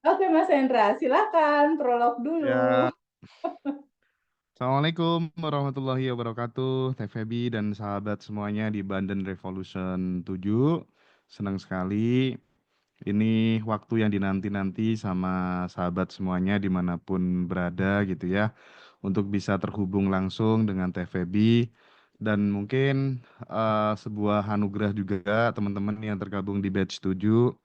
Oke, Mas Hendra, silakan prolog dulu. Ya, Assalamualaikum warahmatullahi wabarakatuh, Teh Feby dan sahabat semuanya di Banten Revolution 7. Senang sekali. Ini waktu yang dinanti-nanti sama sahabat semuanya dimanapun berada gitu ya. Untuk bisa terhubung langsung dengan Teh Feby. Dan mungkin sebuah anugerah juga teman-teman yang tergabung di batch 7.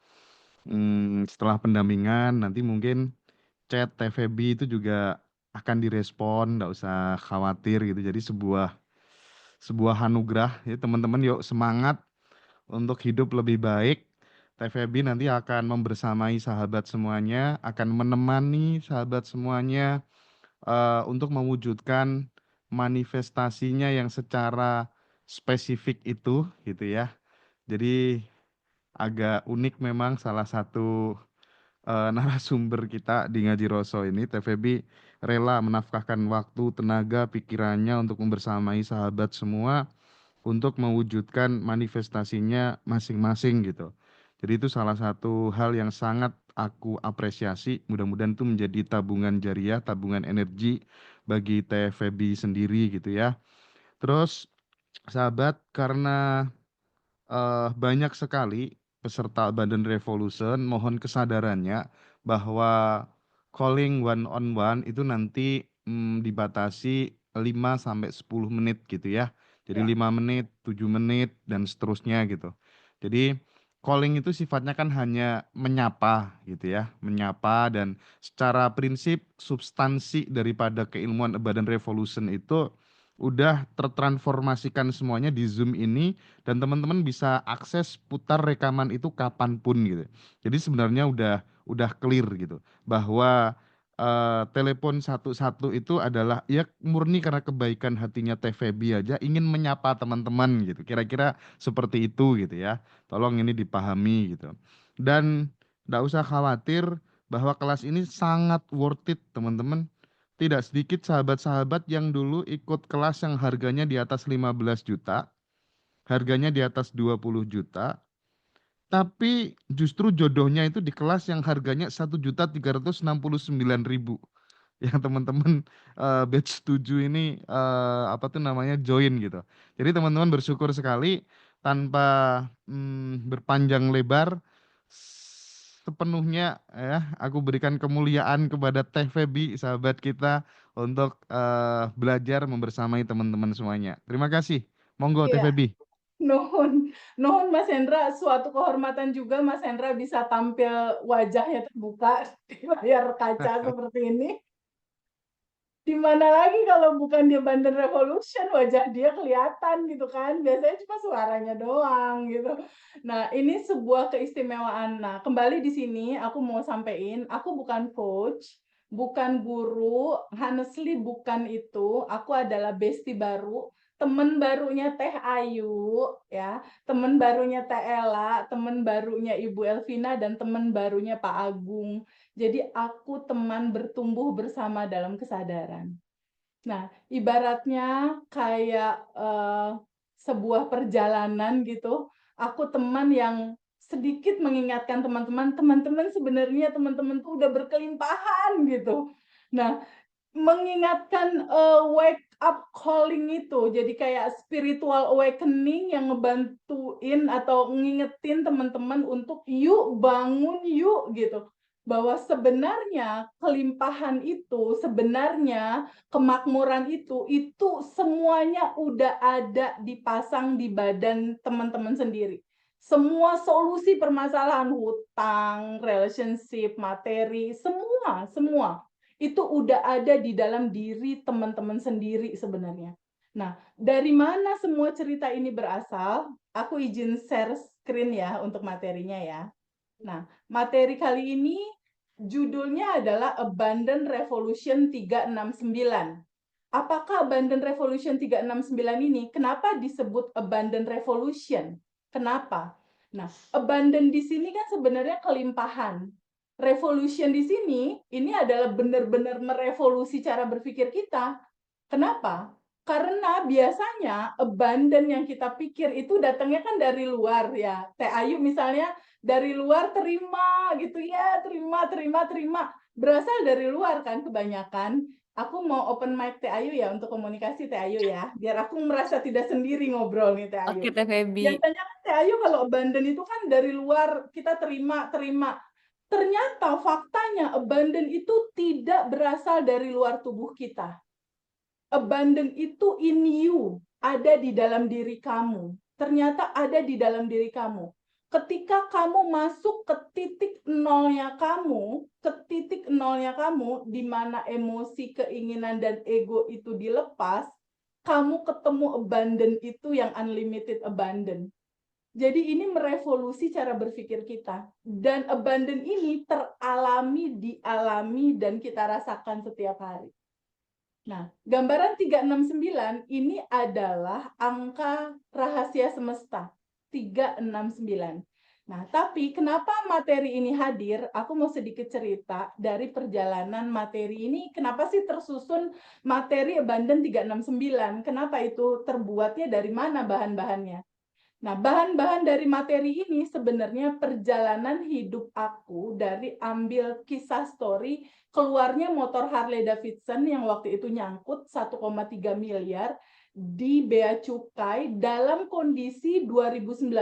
Setelah pendampingan nanti mungkin chat TVB itu juga akan direspon, nggak usah khawatir gitu. Jadi sebuah anugerah. Ya teman-teman yuk semangat untuk hidup lebih baik. TVB nanti akan membersamai sahabat semuanya, akan menemani sahabat semuanya untuk mewujudkan manifestasinya yang secara spesifik itu gitu ya. Jadi agak unik memang salah satu narasumber kita di Ngaji Roso ini, TVB rela menafkahkan waktu, tenaga, pikirannya untuk membersamai sahabat semua untuk mewujudkan manifestasinya masing-masing gitu. Jadi itu salah satu hal yang sangat aku apresiasi. Mudah-mudahan itu menjadi tabungan jariah, tabungan energi bagi TVB sendiri gitu ya. Terus sahabat, karena banyak sekali peserta Banten Revolution, mohon kesadarannya bahwa calling one on one itu nanti dibatasi 5 sampai 10 menit gitu ya. Jadi Ya. 5 menit, 7 menit dan seterusnya gitu. Jadi calling itu sifatnya kan hanya menyapa gitu ya, menyapa, dan secara prinsip substansi daripada keilmuan Banten Revolution itu udah tertransformasikan semuanya di Zoom ini, dan teman-teman bisa akses putar rekaman itu kapanpun gitu. Jadi sebenarnya udah clear gitu bahwa telepon satu-satu itu adalah ya murni karena kebaikan hatinya Teh Feby aja ingin menyapa teman-teman gitu. Kira-kira seperti itu gitu ya. Tolong ini dipahami gitu. Dan nggak usah khawatir bahwa kelas ini sangat worth it teman-teman. Tidak sedikit sahabat-sahabat yang dulu ikut kelas yang harganya di atas 15 juta, harganya di atas 20 juta, tapi justru jodohnya itu di kelas yang harganya 1.369.000. Yang teman-teman batch 7 ini apa tuh namanya join gitu. Jadi teman-teman bersyukur sekali tanpa berpanjang lebar, sepenuhnya ya aku berikan kemuliaan kepada Teh Feby sahabat kita untuk belajar membersamai teman-teman semuanya. Terima kasih. Monggo Teh Iya, Feby. nuhun. Nuhun Mas Hendra, suatu kehormatan juga Mas Hendra bisa tampil wajahnya terbuka di layar kaca seperti ini. Di mana lagi kalau bukan di Banten Revolution, wajah dia kelihatan gitu kan. Biasanya cuma suaranya doang gitu. Nah, ini sebuah keistimewaan. Nah, kembali di sini aku mau sampaikan, aku bukan coach, bukan guru, honestly bukan itu. Aku adalah bestie baru, temen barunya Teh Ayu, ya, temen barunya Teh Ella, temen barunya Ibu Elvina, dan temen barunya Pak Agung. Jadi aku teman bertumbuh bersama dalam kesadaran. Nah, ibaratnya kayak sebuah perjalanan gitu. Aku teman yang sedikit mengingatkan teman-teman, teman-teman sebenarnya teman-teman tuh udah berkelimpahan gitu. Nah, mengingatkan wake up calling itu, jadi kayak spiritual awakening yang ngebantuin atau ngingetin teman-teman untuk yuk bangun yuk gitu, bahwa sebenarnya kelimpahan itu, sebenarnya kemakmuran itu semuanya udah ada dipasang di badan teman-teman sendiri. Semua solusi permasalahan hutang, relationship, materi, semua itu udah ada di dalam diri teman-teman sendiri sebenarnya. Nah, dari mana semua cerita ini berasal? Aku izin share screen ya untuk materinya ya. Nah, materi kali ini judulnya adalah Abundant Revolution 369. Apakah Abundant Revolution 369 ini? Kenapa disebut Abundant Revolution? Kenapa? Nah, abundant di sini kan sebenarnya kelimpahan. Revolution di sini ini adalah benar-benar merevolusi cara berpikir kita. Kenapa? Karena biasanya abundant yang kita pikir itu datangnya kan dari luar ya. Teh Ayu misalnya Dari luar terima gitu ya, terima. Berasal dari luar kan kebanyakan. Aku mau open mic Teh Ayu ya untuk komunikasi Teh Ayu ya, biar aku merasa tidak sendiri ngobrol nih Teh Ayu. Oke, Teh Feby. Biasanya kan Teh Ayu kalau abandon itu kan dari luar kita terima. Ternyata faktanya abandon itu tidak berasal dari luar tubuh kita. Abandon itu in you, ada di dalam diri kamu. Ternyata ada di dalam diri kamu. Ketika kamu masuk ke titik nolnya kamu, di mana emosi, keinginan, dan ego itu dilepas, kamu ketemu abandon itu yang unlimited abandon. Jadi ini merevolusi cara berpikir kita. Dan abandon ini teralami, dialami, dan kita rasakan setiap hari. Nah, gambaran 369 ini adalah angka rahasia semesta. 369. Nah, tapi kenapa materi ini hadir? Aku mau sedikit cerita dari perjalanan materi ini. Kenapa sih tersusun materi abandon 369? Kenapa itu terbuatnya, dari mana bahan-bahannya? Nah, bahan-bahan dari materi ini sebenarnya perjalanan hidup aku dari ambil kisah story keluarnya motor Harley Davidson yang waktu itu nyangkut 1,3 miliar di Bea Cukai dalam kondisi 2019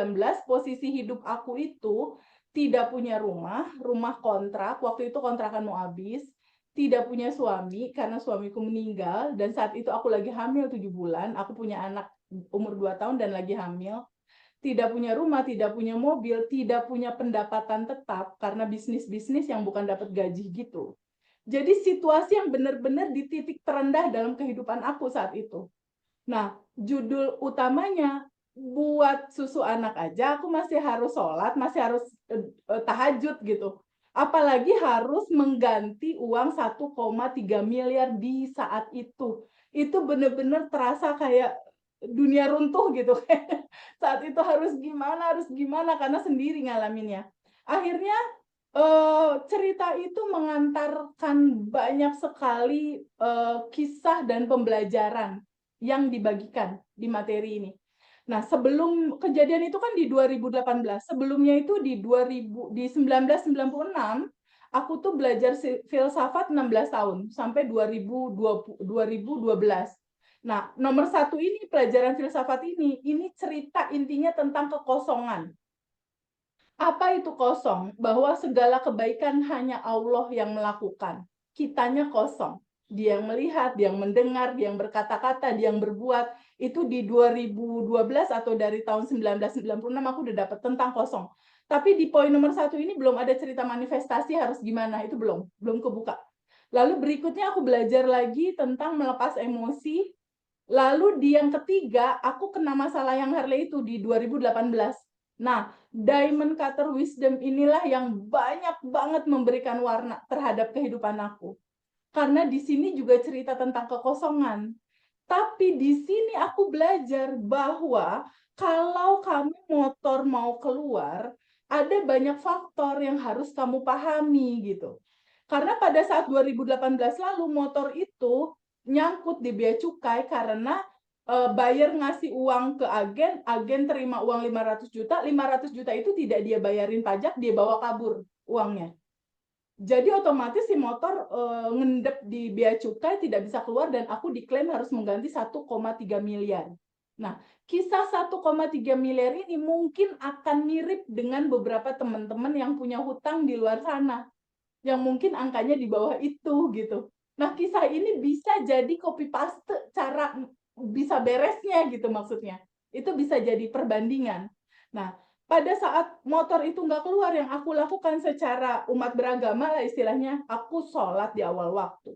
posisi hidup aku itu tidak punya rumah kontrak, waktu itu kontrakan mau habis, tidak punya suami karena suamiku meninggal dan saat itu aku lagi hamil 7 bulan, aku punya anak umur 2 tahun dan lagi hamil. Tidak punya rumah, tidak punya mobil, tidak punya pendapatan tetap karena bisnis-bisnis yang bukan dapat gaji gitu. Jadi situasi yang benar-benar di titik terendah dalam kehidupan aku saat itu. Nah, judul utamanya buat susu anak aja aku masih harus sholat, masih harus tahajud gitu. Apalagi harus mengganti uang 1,3 miliar di saat itu. Itu benar-benar terasa kayak dunia runtuh gitu. Saat itu harus gimana karena sendiri ngalaminnya. Akhirnya cerita itu mengantarkan banyak sekali kisah dan pembelajaran yang dibagikan di materi ini. Nah, sebelum kejadian itu kan di 2018, sebelumnya itu di 1996 aku tuh belajar filsafat 16 tahun sampai 2012. Nah, nomor 1 ini pelajaran filsafat ini cerita intinya tentang kekosongan. Apa itu kosong? Bahwa segala kebaikan hanya Allah yang melakukan. Kitanya kosong. Dia yang melihat, dia yang mendengar, dia yang berkata-kata, dia yang berbuat. Itu di 2012 atau dari tahun 1996 aku udah dapat tentang kosong. Tapi di poin nomor 1 ini belum ada cerita manifestasi harus gimana. Itu belum kebuka. Lalu berikutnya aku belajar lagi tentang melepas emosi. Lalu di yang ketiga, aku kena masalah yang Harley itu di 2018. Nah, Diamond Cutter Wisdom inilah yang banyak banget memberikan warna terhadap kehidupan aku. Karena di sini juga cerita tentang kekosongan. Tapi di sini aku belajar bahwa kalau kamu motor mau keluar, ada banyak faktor yang harus kamu pahami gitu. Karena pada saat 2018 lalu motor itu nyangkut di bea cukai karena buyer ngasih uang ke agen, agen terima uang 500 juta, 500 juta itu tidak dia bayarin pajak, dia bawa kabur uangnya. Jadi otomatis si motor ngendep di bea cukai tidak bisa keluar dan aku diklaim harus mengganti 1,3 miliar. Nah, kisah 1,3 miliar ini mungkin akan mirip dengan beberapa teman-teman yang punya hutang di luar sana yang mungkin angkanya di bawah itu gitu. Nah, kisah ini bisa jadi copy paste cara bisa beresnya gitu maksudnya. Itu bisa jadi perbandingan. Nah, pada saat motor itu nggak keluar, yang aku lakukan secara umat beragama lah istilahnya, aku sholat di awal waktu.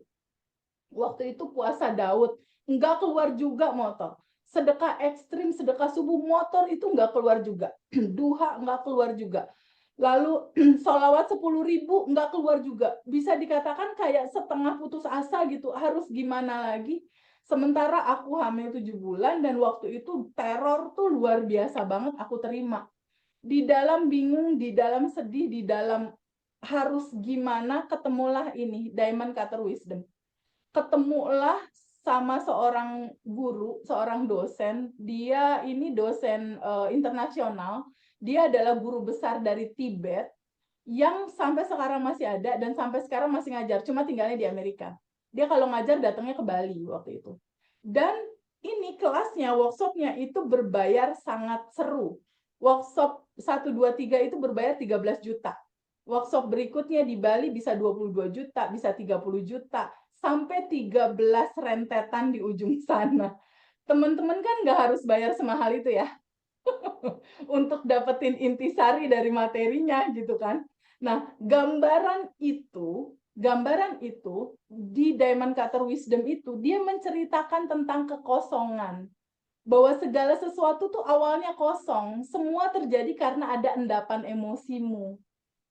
Waktu itu puasa Daud, nggak keluar juga motor. Sedekah ekstrim, sedekah subuh, motor itu nggak keluar juga. Duha nggak keluar juga. Lalu sholawat 10.000 nggak keluar juga. Bisa dikatakan kayak setengah putus asa gitu. Harus gimana lagi? Sementara aku hamil 7 bulan dan waktu itu teror tuh luar biasa banget aku terima. Di dalam bingung, di dalam sedih, di dalam harus gimana, ketemulah ini, Diamond Cutter Wisdom. Ketemulah sama seorang guru, seorang dosen. Dia ini dosen internasional Dia adalah guru besar dari Tibet yang sampai sekarang masih ada dan sampai sekarang masih ngajar, cuma tinggalnya di Amerika. Dia kalau ngajar datangnya ke Bali waktu itu. Dan ini kelasnya, workshopnya itu berbayar sangat seru. Workshop 1, 2, 3 itu berbayar 13 juta. Workshop berikutnya di Bali bisa 22 juta, bisa 30 juta, sampai 13 rentetan di ujung sana. Teman-teman kan nggak harus bayar semahal itu ya untuk dapetin intisari dari materinya gitu kan. Nah, gambaran itu di Diamond Cutter Wisdom itu dia menceritakan tentang kekosongan. Bahwa segala sesuatu tuh awalnya kosong, semua terjadi karena ada endapan emosimu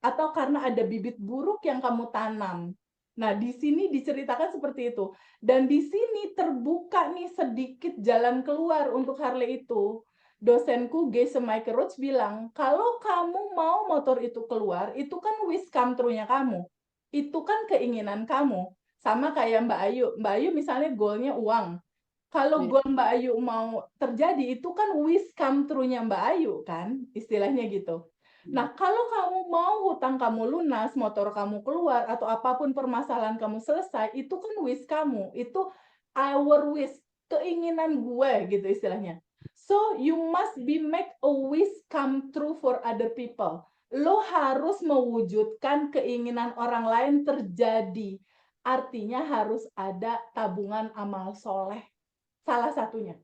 atau karena ada bibit buruk yang kamu tanam. Nah, di sini diceritakan seperti itu. Dan di sini terbuka nih sedikit jalan keluar untuk Harley itu. Dosenku, Gese Michael Roach bilang, kalau kamu mau motor itu keluar, itu kan wish come true-nya kamu. Itu kan keinginan kamu. Sama kayak Mbak Ayu. Mbak Ayu misalnya goalnya uang. Kalau goal Mbak Ayu mau terjadi, itu kan wish come true-nya Mbak Ayu kan, istilahnya gitu. Nah, kalau kamu mau hutang kamu lunas, motor kamu keluar, atau apapun permasalahan kamu selesai, itu kan wish kamu. Itu our wish, keinginan gue gitu istilahnya. So, you must be make a wish come true for other people. Lo harus mewujudkan keinginan orang lain terjadi. Artinya harus ada tabungan amal soleh. Salah satunya.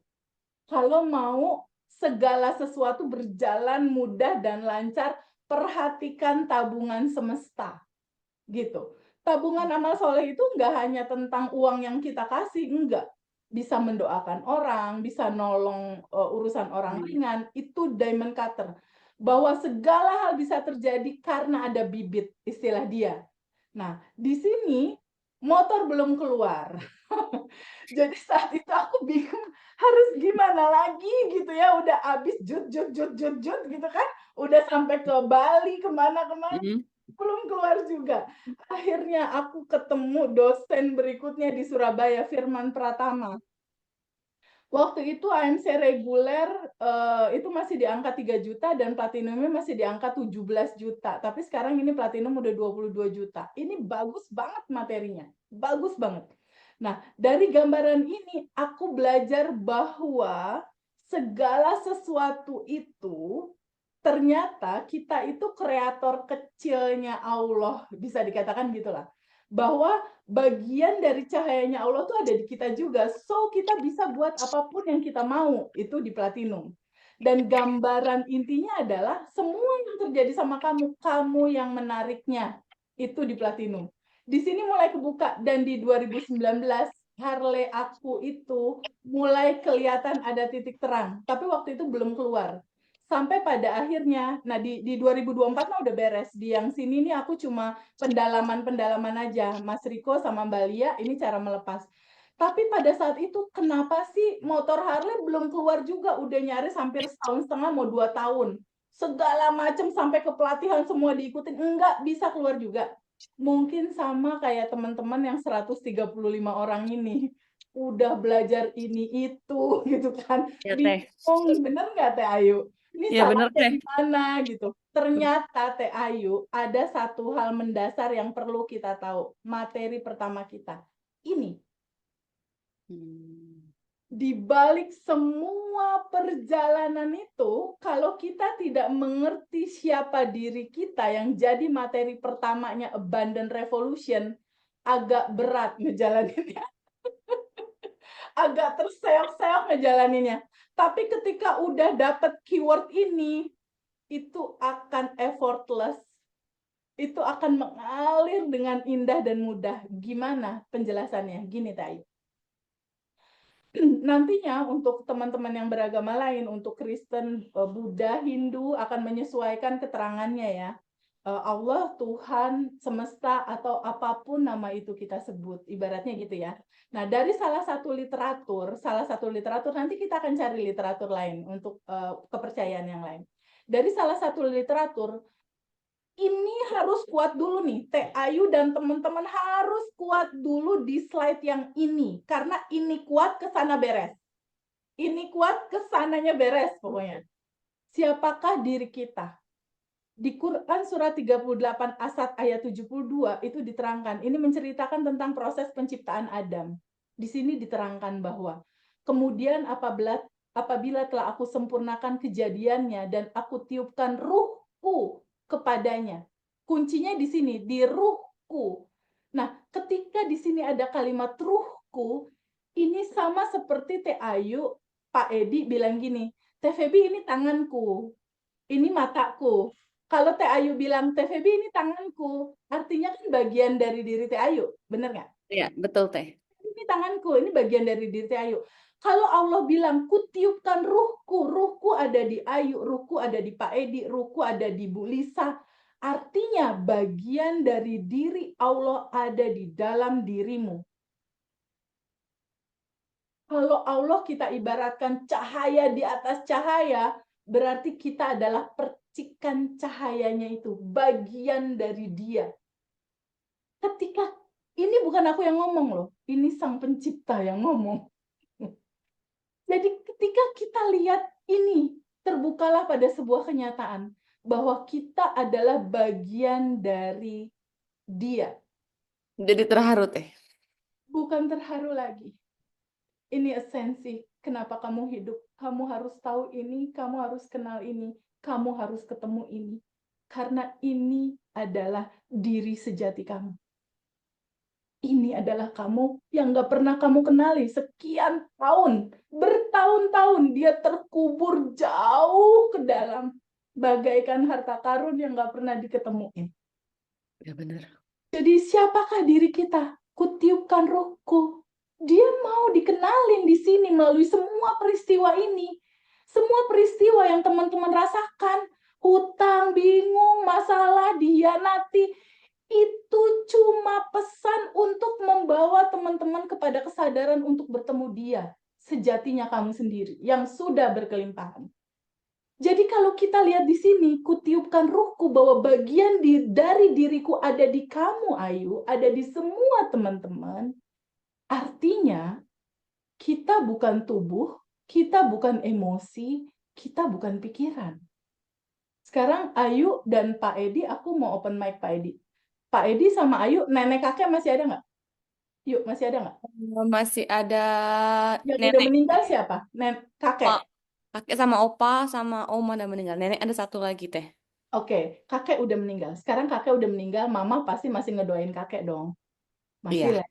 Kalau mau segala sesuatu berjalan mudah dan lancar, perhatikan tabungan semesta. Gitu. Tabungan amal soleh itu nggak hanya tentang uang yang kita kasih, enggak. Bisa mendoakan orang, bisa nolong urusan orang ringan, itu diamond cutter. Bahwa segala hal bisa terjadi karena ada bibit, istilah dia. Nah, di sini motor belum keluar. Jadi saat itu aku bingung harus gimana lagi gitu ya, udah habis jut gitu kan, udah sampai ke Bali kemana-kemana belum keluar juga. Akhirnya aku ketemu dosen berikutnya di Surabaya, Firman Pratama. Waktu itu AMC reguler itu masih di angka 3 juta dan platinumnya masih di angka 17 juta. Tapi sekarang ini platinum udah 22 juta. Ini bagus banget materinya. Bagus banget. Nah, dari gambaran ini aku belajar bahwa segala sesuatu itu ternyata kita itu kreator kecilnya Allah, bisa dikatakan gitulah. Bahwa bagian dari cahayanya Allah tuh ada di kita juga. So, kita bisa buat apapun yang kita mau, itu di platinum. Dan gambaran intinya adalah semua yang terjadi sama kamu, kamu yang menariknya, itu di platinum. Di sini mulai kebuka, dan di 2019 Harley aku itu mulai kelihatan ada titik terang, tapi waktu itu belum keluar. Sampai pada akhirnya, nah di 2024 mah udah beres. Di yang sini nih aku cuma pendalaman-pendalaman aja. Mas Riko sama Mbak Lia, ini cara melepas. Tapi pada saat itu, kenapa sih motor Harley belum keluar juga? Udah nyaris hampir setahun setengah, mau 2 tahun. Segala macam sampai ke pelatihan semua diikutin. Enggak bisa keluar juga. Mungkin sama kayak teman-teman yang 135 orang ini. Udah belajar ini itu gitu kan. Ya, Teh. Bingung, bener nggak Teh Ayu? Ini Ya, bener, salahnya Teh. di mana gitu. Ternyata Teh Ayu ada satu hal mendasar yang perlu kita tahu. Materi pertama kita. Ini. Di balik semua perjalanan itu, kalau kita tidak mengerti siapa diri kita yang jadi materi pertamanya Abundant Revolution, agak berat ngejalaninnya. Agak terseok-seok ngejalaninnya. Tapi ketika udah dapet keyword ini, itu akan effortless. Itu akan mengalir dengan indah dan mudah. Gimana penjelasannya? Gini, Tayu. Nantinya untuk teman-teman yang beragama lain, untuk Kristen, Buddha, Hindu akan menyesuaikan keterangannya ya. Allah, Tuhan, semesta, atau apapun nama itu kita sebut, ibaratnya gitu ya. Nah, dari salah satu literatur nanti kita akan cari literatur lain untuk kepercayaan yang lain. Dari salah satu literatur, ini harus kuat dulu nih, Teh Ayu dan teman-teman harus kuat dulu di slide yang ini. Karena ini kuat, kesana beres. Ini kuat, kesananya beres pokoknya. Siapakah diri kita? Di Quran surat 38 ayat 72 itu diterangkan. Ini menceritakan tentang proses penciptaan Adam. Di sini diterangkan bahwa kemudian apabila telah aku sempurnakan kejadiannya dan aku tiupkan ruhku kepadanya. Kuncinya di sini, di ruhku. Nah, ketika di sini ada kalimat ruhku, ini sama seperti Teh Ayu, Pak Edi bilang gini, Teh Febi ini tanganku, ini mataku. Kalau Teh Ayu bilang, Teh Febi ini tanganku, artinya kan bagian dari diri Teh Ayu, bener nggak? Iya, betul Teh. Ini tanganku, ini bagian dari diri Teh Ayu. Kalau Allah bilang, kutiupkan ruhku, ruhku ada di Ayu, ruhku ada di Pak Edi, ruhku ada di Bu Lisa, artinya bagian dari diri Allah ada di dalam dirimu. Kalau Allah kita ibaratkan cahaya di atas cahaya, berarti kita adalah percikan cahayanya itu, bagian dari Dia. Ketika ini bukan aku yang ngomong loh, ini Sang Pencipta yang ngomong. Jadi ketika kita lihat ini, terbukalah pada sebuah kenyataan bahwa kita adalah bagian dari Dia. Jadi terharu Teh. Bukan terharu lagi. Ini esensi kenapa kamu hidup. Kamu harus tahu ini, kamu harus kenal ini, kamu harus ketemu ini. Karena ini adalah diri sejati kamu. Ini adalah kamu yang gak pernah kamu kenali. Sekian tahun, bertahun-tahun dia terkubur jauh ke dalam. Bagaikan harta karun yang gak pernah diketemuin. Ya benar. Jadi siapakah diri kita? Kutiupkan rohku. Dia mau dikenalin di sini melalui semua peristiwa ini. Semua peristiwa yang teman-teman rasakan. Hutang, bingung, masalah, dihianati. Itu cuma pesan untuk membawa teman-teman kepada kesadaran untuk bertemu Dia. Sejatinya kamu sendiri yang sudah berkelimpahan. Jadi kalau kita lihat di sini, kutiupkan ruhku bahwa bagian dari diriku ada di kamu, Ayu, ada di semua teman-teman. Artinya, kita bukan tubuh, kita bukan emosi, kita bukan pikiran. Sekarang Ayu dan Pak Edi, aku mau open mic Pak Edi. Pak Edi sama Ayu, nenek kakek masih ada nggak? Yuk, masih ada nggak? Masih ada Yang udah nenek, meninggal siapa? Kakek. Pak, kakek sama opa sama oma udah meninggal. Nenek ada satu lagi Teh. Oke, kakek udah meninggal. Sekarang kakek udah meninggal, mama pasti masih ngedoain kakek dong. Masih Iya, lah.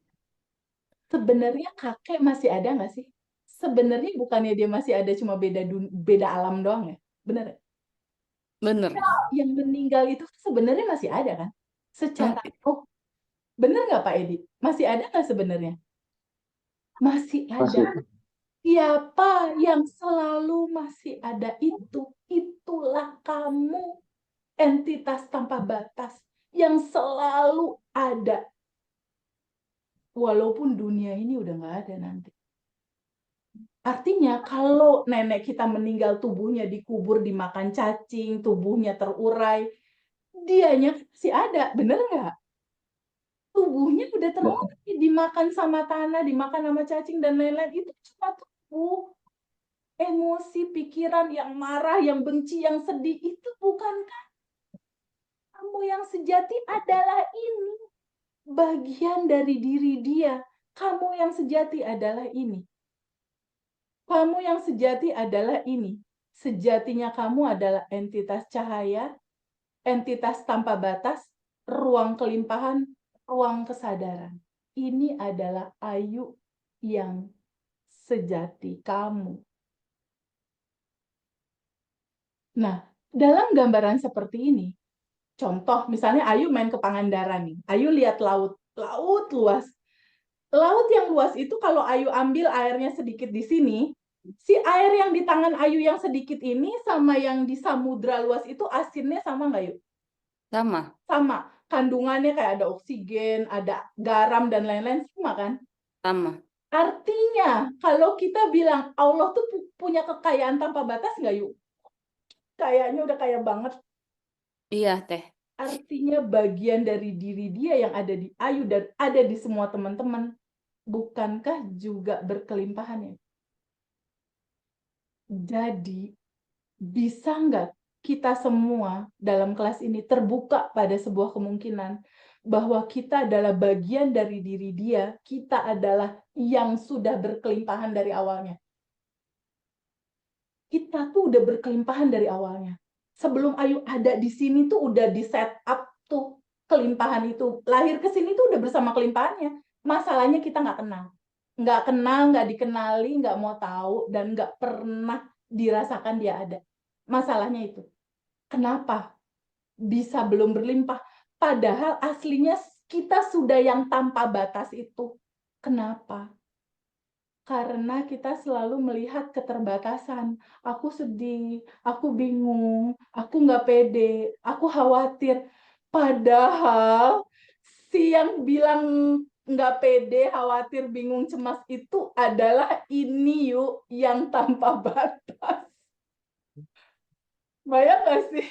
Sebenarnya kakek masih ada nggak sih? Sebenarnya bukannya dia masih ada, cuma beda alam doang ya? Bener ya? bener. Yang meninggal itu sebenarnya masih ada kan? Secara roh. Bener nggak Pak Edi? Masih ada nggak sebenarnya? Masih ada. Masih. Siapa yang selalu masih ada itu? Itulah kamu, entitas tanpa batas yang selalu ada. Walaupun dunia ini udah nggak ada nanti. Artinya kalau nenek kita meninggal, tubuhnya dikubur, dimakan cacing, tubuhnya terurai, dianya masih ada, bener nggak? Tubuhnya udah terurai, dimakan sama tanah, dimakan sama cacing, dan lain-lain. Itu cuma tubuh. Emosi, pikiran yang marah, yang benci, yang sedih, itu bukankah kamu yang sejati adalah ini. Bagian dari diri Dia. Kamu yang sejati adalah ini. Kamu yang sejati adalah ini. Sejatinya kamu adalah entitas cahaya, entitas tanpa batas, ruang kelimpahan, ruang kesadaran. Ini adalah Ayu yang sejati kamu. Nah, dalam gambaran seperti ini, contoh misalnya Ayu main ke Pangandaran nih. Ayu lihat laut, laut luas. Laut yang luas itu kalau Ayu ambil airnya sedikit di sini, si air yang di tangan Ayu yang sedikit ini sama yang di samudra luas itu asinnya sama nggak Yuk? Sama. Sama. Kandungannya kayak ada oksigen, ada garam, dan lain-lain sama kan? Sama. Artinya, kalau kita bilang Allah tuh punya kekayaan tanpa batas nggak Yuk? Kayaknya udah kaya banget. Iya Teh. Artinya bagian dari diri Dia yang ada di Ayu dan ada di semua teman-teman. Bukankah juga berkelimpahan ya? Jadi bisa nggak kita semua dalam kelas ini terbuka pada sebuah kemungkinan bahwa kita adalah bagian dari diri dia, kita adalah yang sudah berkelimpahan dari awalnya. Kita tuh udah berkelimpahan dari awalnya. Sebelum Ayu ada di sini tuh udah di set up tuh kelimpahan itu. Lahir ke sini tuh udah bersama kelimpahannya. Masalahnya kita nggak kenal. Nggak kenal, nggak dikenali, nggak mau tahu, dan nggak pernah dirasakan dia ada. Masalahnya itu. Kenapa bisa belum berlimpah? Padahal aslinya kita sudah yang tanpa batas itu. Kenapa? Karena kita selalu melihat keterbatasan. Aku sedih, aku bingung, aku nggak pede, aku khawatir. Padahal si yang bilang nggak pede, khawatir, bingung, cemas itu adalah ini yuk yang tanpa batas. Bayang nggak sih?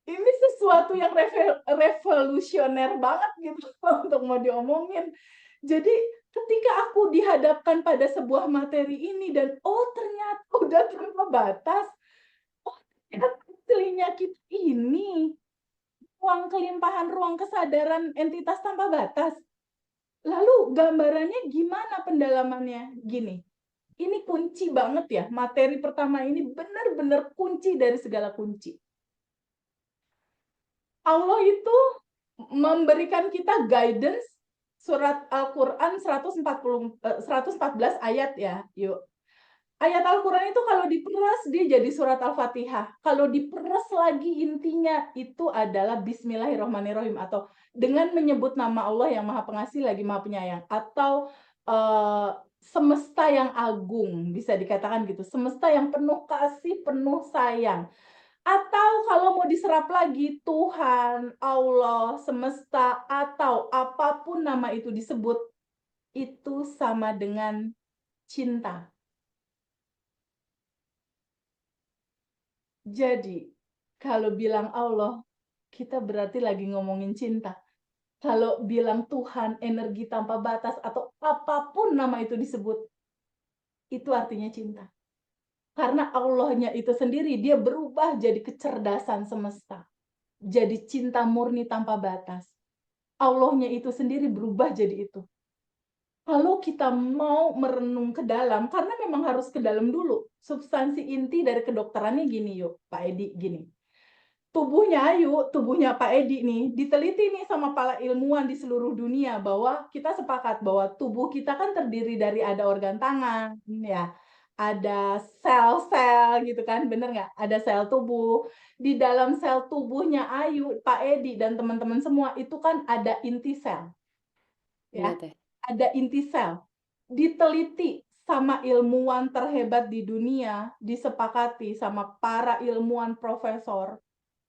Ini sesuatu yang revolusioner banget gitu untuk mau diomongin. Jadi ketika aku dihadapkan pada sebuah materi ini dan ternyata udah tanpa batas, ternyata aslinya kita ini ruang kelimpahan, ruang kesadaran entitas tanpa batas. Lalu gambarannya gimana pendalamannya? Gini, ini kunci banget ya, materi pertama ini benar-benar kunci dari segala kunci. Allah itu memberikan kita guidance surat Al-Quran 114 ayat ya. Yuk. Ayat Al-Quran itu kalau diperas dia jadi surat Al-Fatihah. Kalau diperas lagi intinya itu adalah Bismillahirrahmanirrahim atau dengan menyebut nama Allah yang Maha Pengasih lagi Maha Penyayang atau semesta yang agung bisa dikatakan gitu. Semesta yang penuh kasih, penuh sayang. Atau kalau mau diserap lagi, Tuhan, Allah, semesta, atau apapun nama itu disebut, itu sama dengan cinta. Jadi, kalau bilang Allah, kita berarti lagi ngomongin cinta. Kalau bilang Tuhan, energi tanpa batas, atau apapun nama itu disebut, itu artinya cinta. Karena Allahnya itu sendiri, dia berubah jadi kecerdasan semesta. Jadi cinta murni tanpa batas. Allahnya itu sendiri berubah jadi itu. Kalau kita mau merenung ke dalam, karena memang harus ke dalam dulu. Substansi inti dari kedokterannya gini yuk, Pak Edi, gini. Tubuhnya Ayu, tubuhnya Pak Edi nih, diteliti nih sama para ilmuwan di seluruh dunia bahwa kita sepakat bahwa tubuh kita kan terdiri dari ada organ tangan, ya, ada sel-sel gitu kan, bener nggak? Ada sel tubuh. Di dalam sel tubuhnya Ayu, Pak Edi, dan teman-teman semua itu kan ada inti sel. Iya, Ya, Teh. ada inti sel. Diteliti sama ilmuwan terhebat di dunia, disepakati sama para ilmuwan profesor,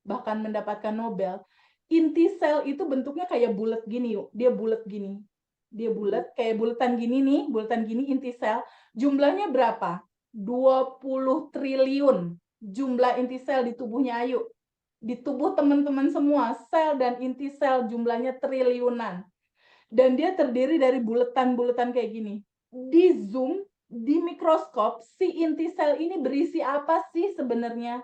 bahkan mendapatkan Nobel. Inti sel itu bentuknya kayak bulat gini yuk. Dia bulat gini. Dia bulat kayak bulatan gini nih, bulatan gini inti sel. Jumlahnya berapa? 20 triliun jumlah inti sel di tubuhnya Ayu. Di tubuh teman-teman semua, sel dan inti sel jumlahnya triliunan. Dan dia terdiri dari bulatan-bulatan kayak gini. Di zoom, di mikroskop, si inti sel ini berisi apa sih sebenarnya?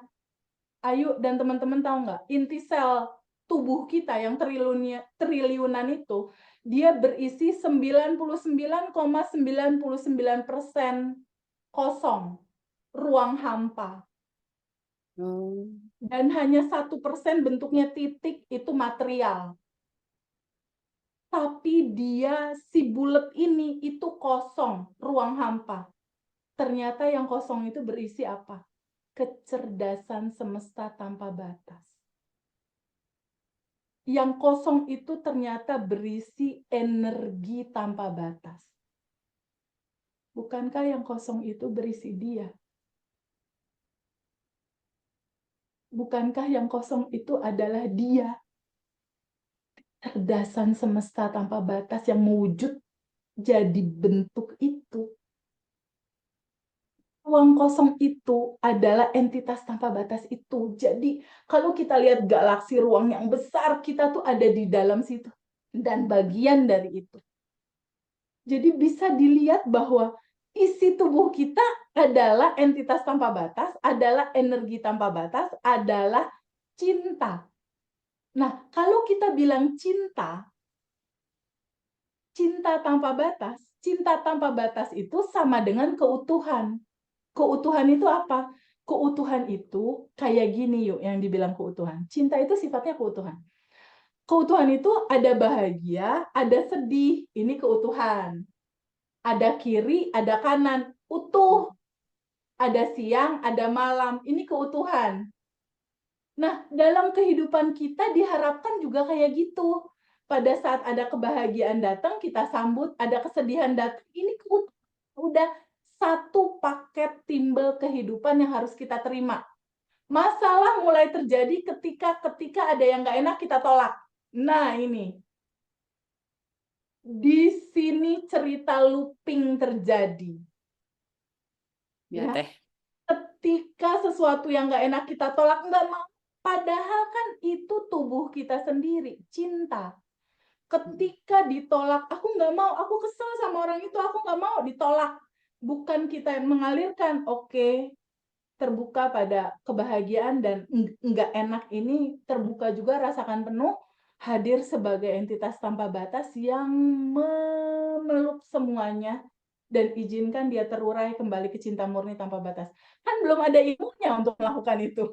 Ayu dan teman-teman tahu nggak? Inti sel tubuh kita yang triliunan itu, dia berisi 99,99% kosong, ruang hampa. Dan hanya 1% bentuknya titik itu material. Tapi dia, si bulat ini, itu kosong, ruang hampa. Ternyata yang kosong itu berisi apa? Kecerdasan semesta tanpa batas. Yang kosong itu ternyata berisi energi tanpa batas. Bukankah yang kosong itu berisi dia? Bukankah yang kosong itu adalah dia? Kecerdasan semesta tanpa batas yang mewujud jadi bentuk itu. Ruang kosong itu adalah entitas tanpa batas itu. Jadi kalau kita lihat galaksi ruang yang besar, kita tuh ada di dalam situ. Dan bagian dari itu. Jadi bisa dilihat bahwa isi tubuh kita adalah entitas tanpa batas, adalah energi tanpa batas, adalah cinta. Nah, kalau kita bilang cinta tanpa batas itu sama dengan keutuhan. Keutuhan itu apa? Keutuhan itu kayak gini yuk yang dibilang keutuhan. Cinta itu sifatnya keutuhan. Keutuhan itu ada bahagia, ada sedih. Ini keutuhan. Ada kiri, ada kanan. Utuh. Ada siang, ada malam. Ini keutuhan. Nah, dalam kehidupan kita diharapkan juga kayak gitu. Pada saat ada kebahagiaan datang, kita sambut. Ada kesedihan datang, ini udah satu paket timbel kehidupan yang harus kita terima. Masalah mulai terjadi ketika ada yang nggak enak, kita tolak. Nah, ini. Di sini cerita looping terjadi. Ya, Ya. Teh. Ketika sesuatu yang nggak enak kita tolak, nggak mau. Padahal kan itu tubuh kita sendiri, cinta. Ketika ditolak, aku nggak mau, aku kesel sama orang itu, aku nggak mau, ditolak. Bukan kita yang mengalirkan, oke, terbuka pada kebahagiaan dan nggak enak ini, terbuka juga, rasakan penuh, hadir sebagai entitas tanpa batas yang memeluk semuanya dan izinkan dia terurai kembali ke cinta murni tanpa batas. Kan belum ada ilmunya untuk melakukan itu.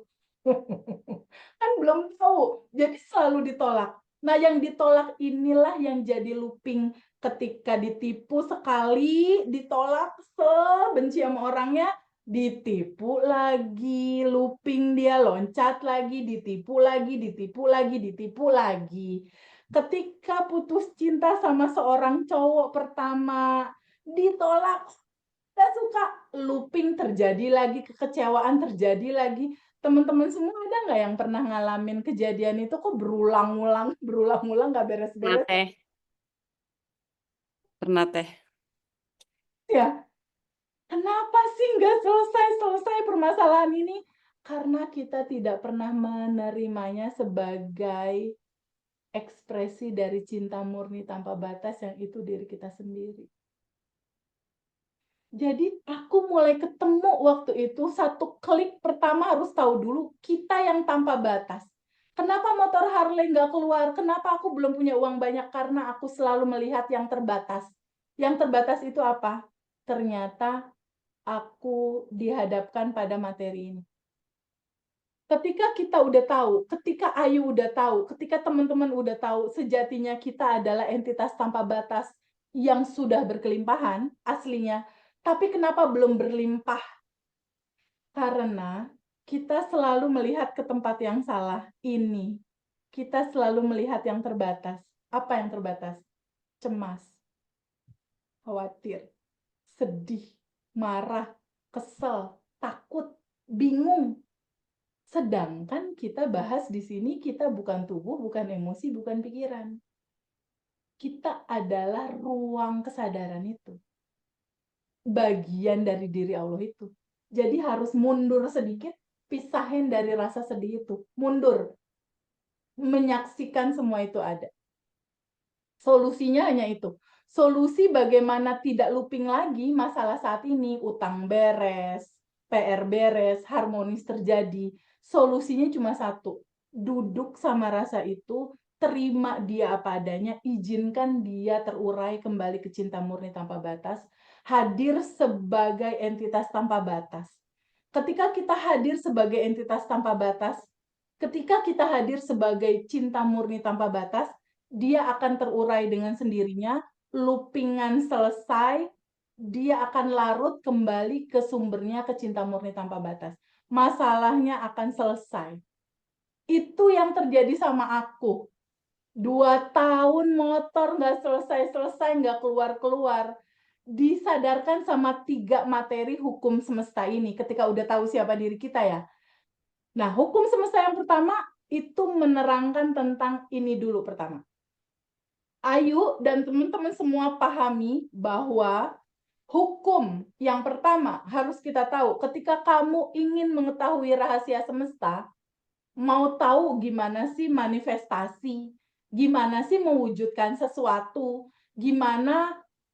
Kan belum tahu, jadi selalu ditolak. Nah, yang ditolak inilah yang jadi looping. Ketika ditipu sekali, ditolak, sebenci sama orangnya, ditipu lagi, looping dia, loncat lagi, ditipu lagi, ditipu lagi, ditipu lagi. Ketika putus cinta sama seorang cowok pertama, ditolak, gak suka, looping terjadi lagi, kekecewaan terjadi lagi. Teman-teman semua ada nggak yang pernah ngalamin kejadian itu kok berulang-ulang nggak Pernah, beres-beres Teh. Pernah, Teh. ya? Kenapa sih nggak selesai permasalahan ini? Karena kita tidak pernah menerimanya sebagai ekspresi dari cinta murni tanpa batas yang itu diri kita sendiri. Jadi aku mulai ketemu waktu itu, satu klik pertama harus tahu dulu kita yang tanpa batas. Kenapa motor Harley nggak keluar? Kenapa aku belum punya uang banyak? Karena aku selalu melihat yang terbatas. Yang terbatas itu apa? Ternyata aku dihadapkan pada materi ini. Ketika kita udah tahu, ketika Ayu udah tahu, ketika teman-teman udah tahu, sejatinya kita adalah entitas tanpa batas yang sudah berkelimpahan aslinya, tapi kenapa belum berlimpah? Karena kita selalu melihat ke tempat yang salah. Ini, kita selalu melihat yang terbatas. Apa yang terbatas? Cemas, khawatir, sedih, marah, kesel, takut, bingung. Sedangkan kita bahas di sini, kita bukan tubuh, bukan emosi, bukan pikiran. Kita adalah ruang kesadaran itu. Bagian dari diri Allah itu. Jadi harus mundur sedikit, pisahin dari rasa sedih itu. Mundur. Menyaksikan semua itu ada. Solusinya hanya itu. Solusi bagaimana tidak looping lagi masalah saat ini, utang beres, PR beres, harmonis terjadi. Solusinya cuma satu. Duduk sama rasa itu, terima dia apa adanya, izinkan dia terurai kembali ke cinta murni tanpa batas, hadir sebagai entitas tanpa batas. Ketika kita hadir sebagai entitas tanpa batas, ketika kita hadir sebagai cinta murni tanpa batas, dia akan terurai dengan sendirinya, loopingan selesai, dia akan larut kembali ke sumbernya, ke cinta murni tanpa batas. Masalahnya akan selesai. Itu yang terjadi sama aku. 2 tahun motor nggak selesai-selesai, nggak keluar-keluar. Disadarkan sama 3 materi hukum semesta ini ketika udah tahu siapa diri kita ya. Nah, hukum semesta yang pertama itu menerangkan tentang ini dulu pertama. Ayu dan teman-teman semua pahami bahwa hukum yang pertama harus kita tahu ketika kamu ingin mengetahui rahasia semesta, mau tahu gimana sih manifestasi, gimana sih mewujudkan sesuatu, gimana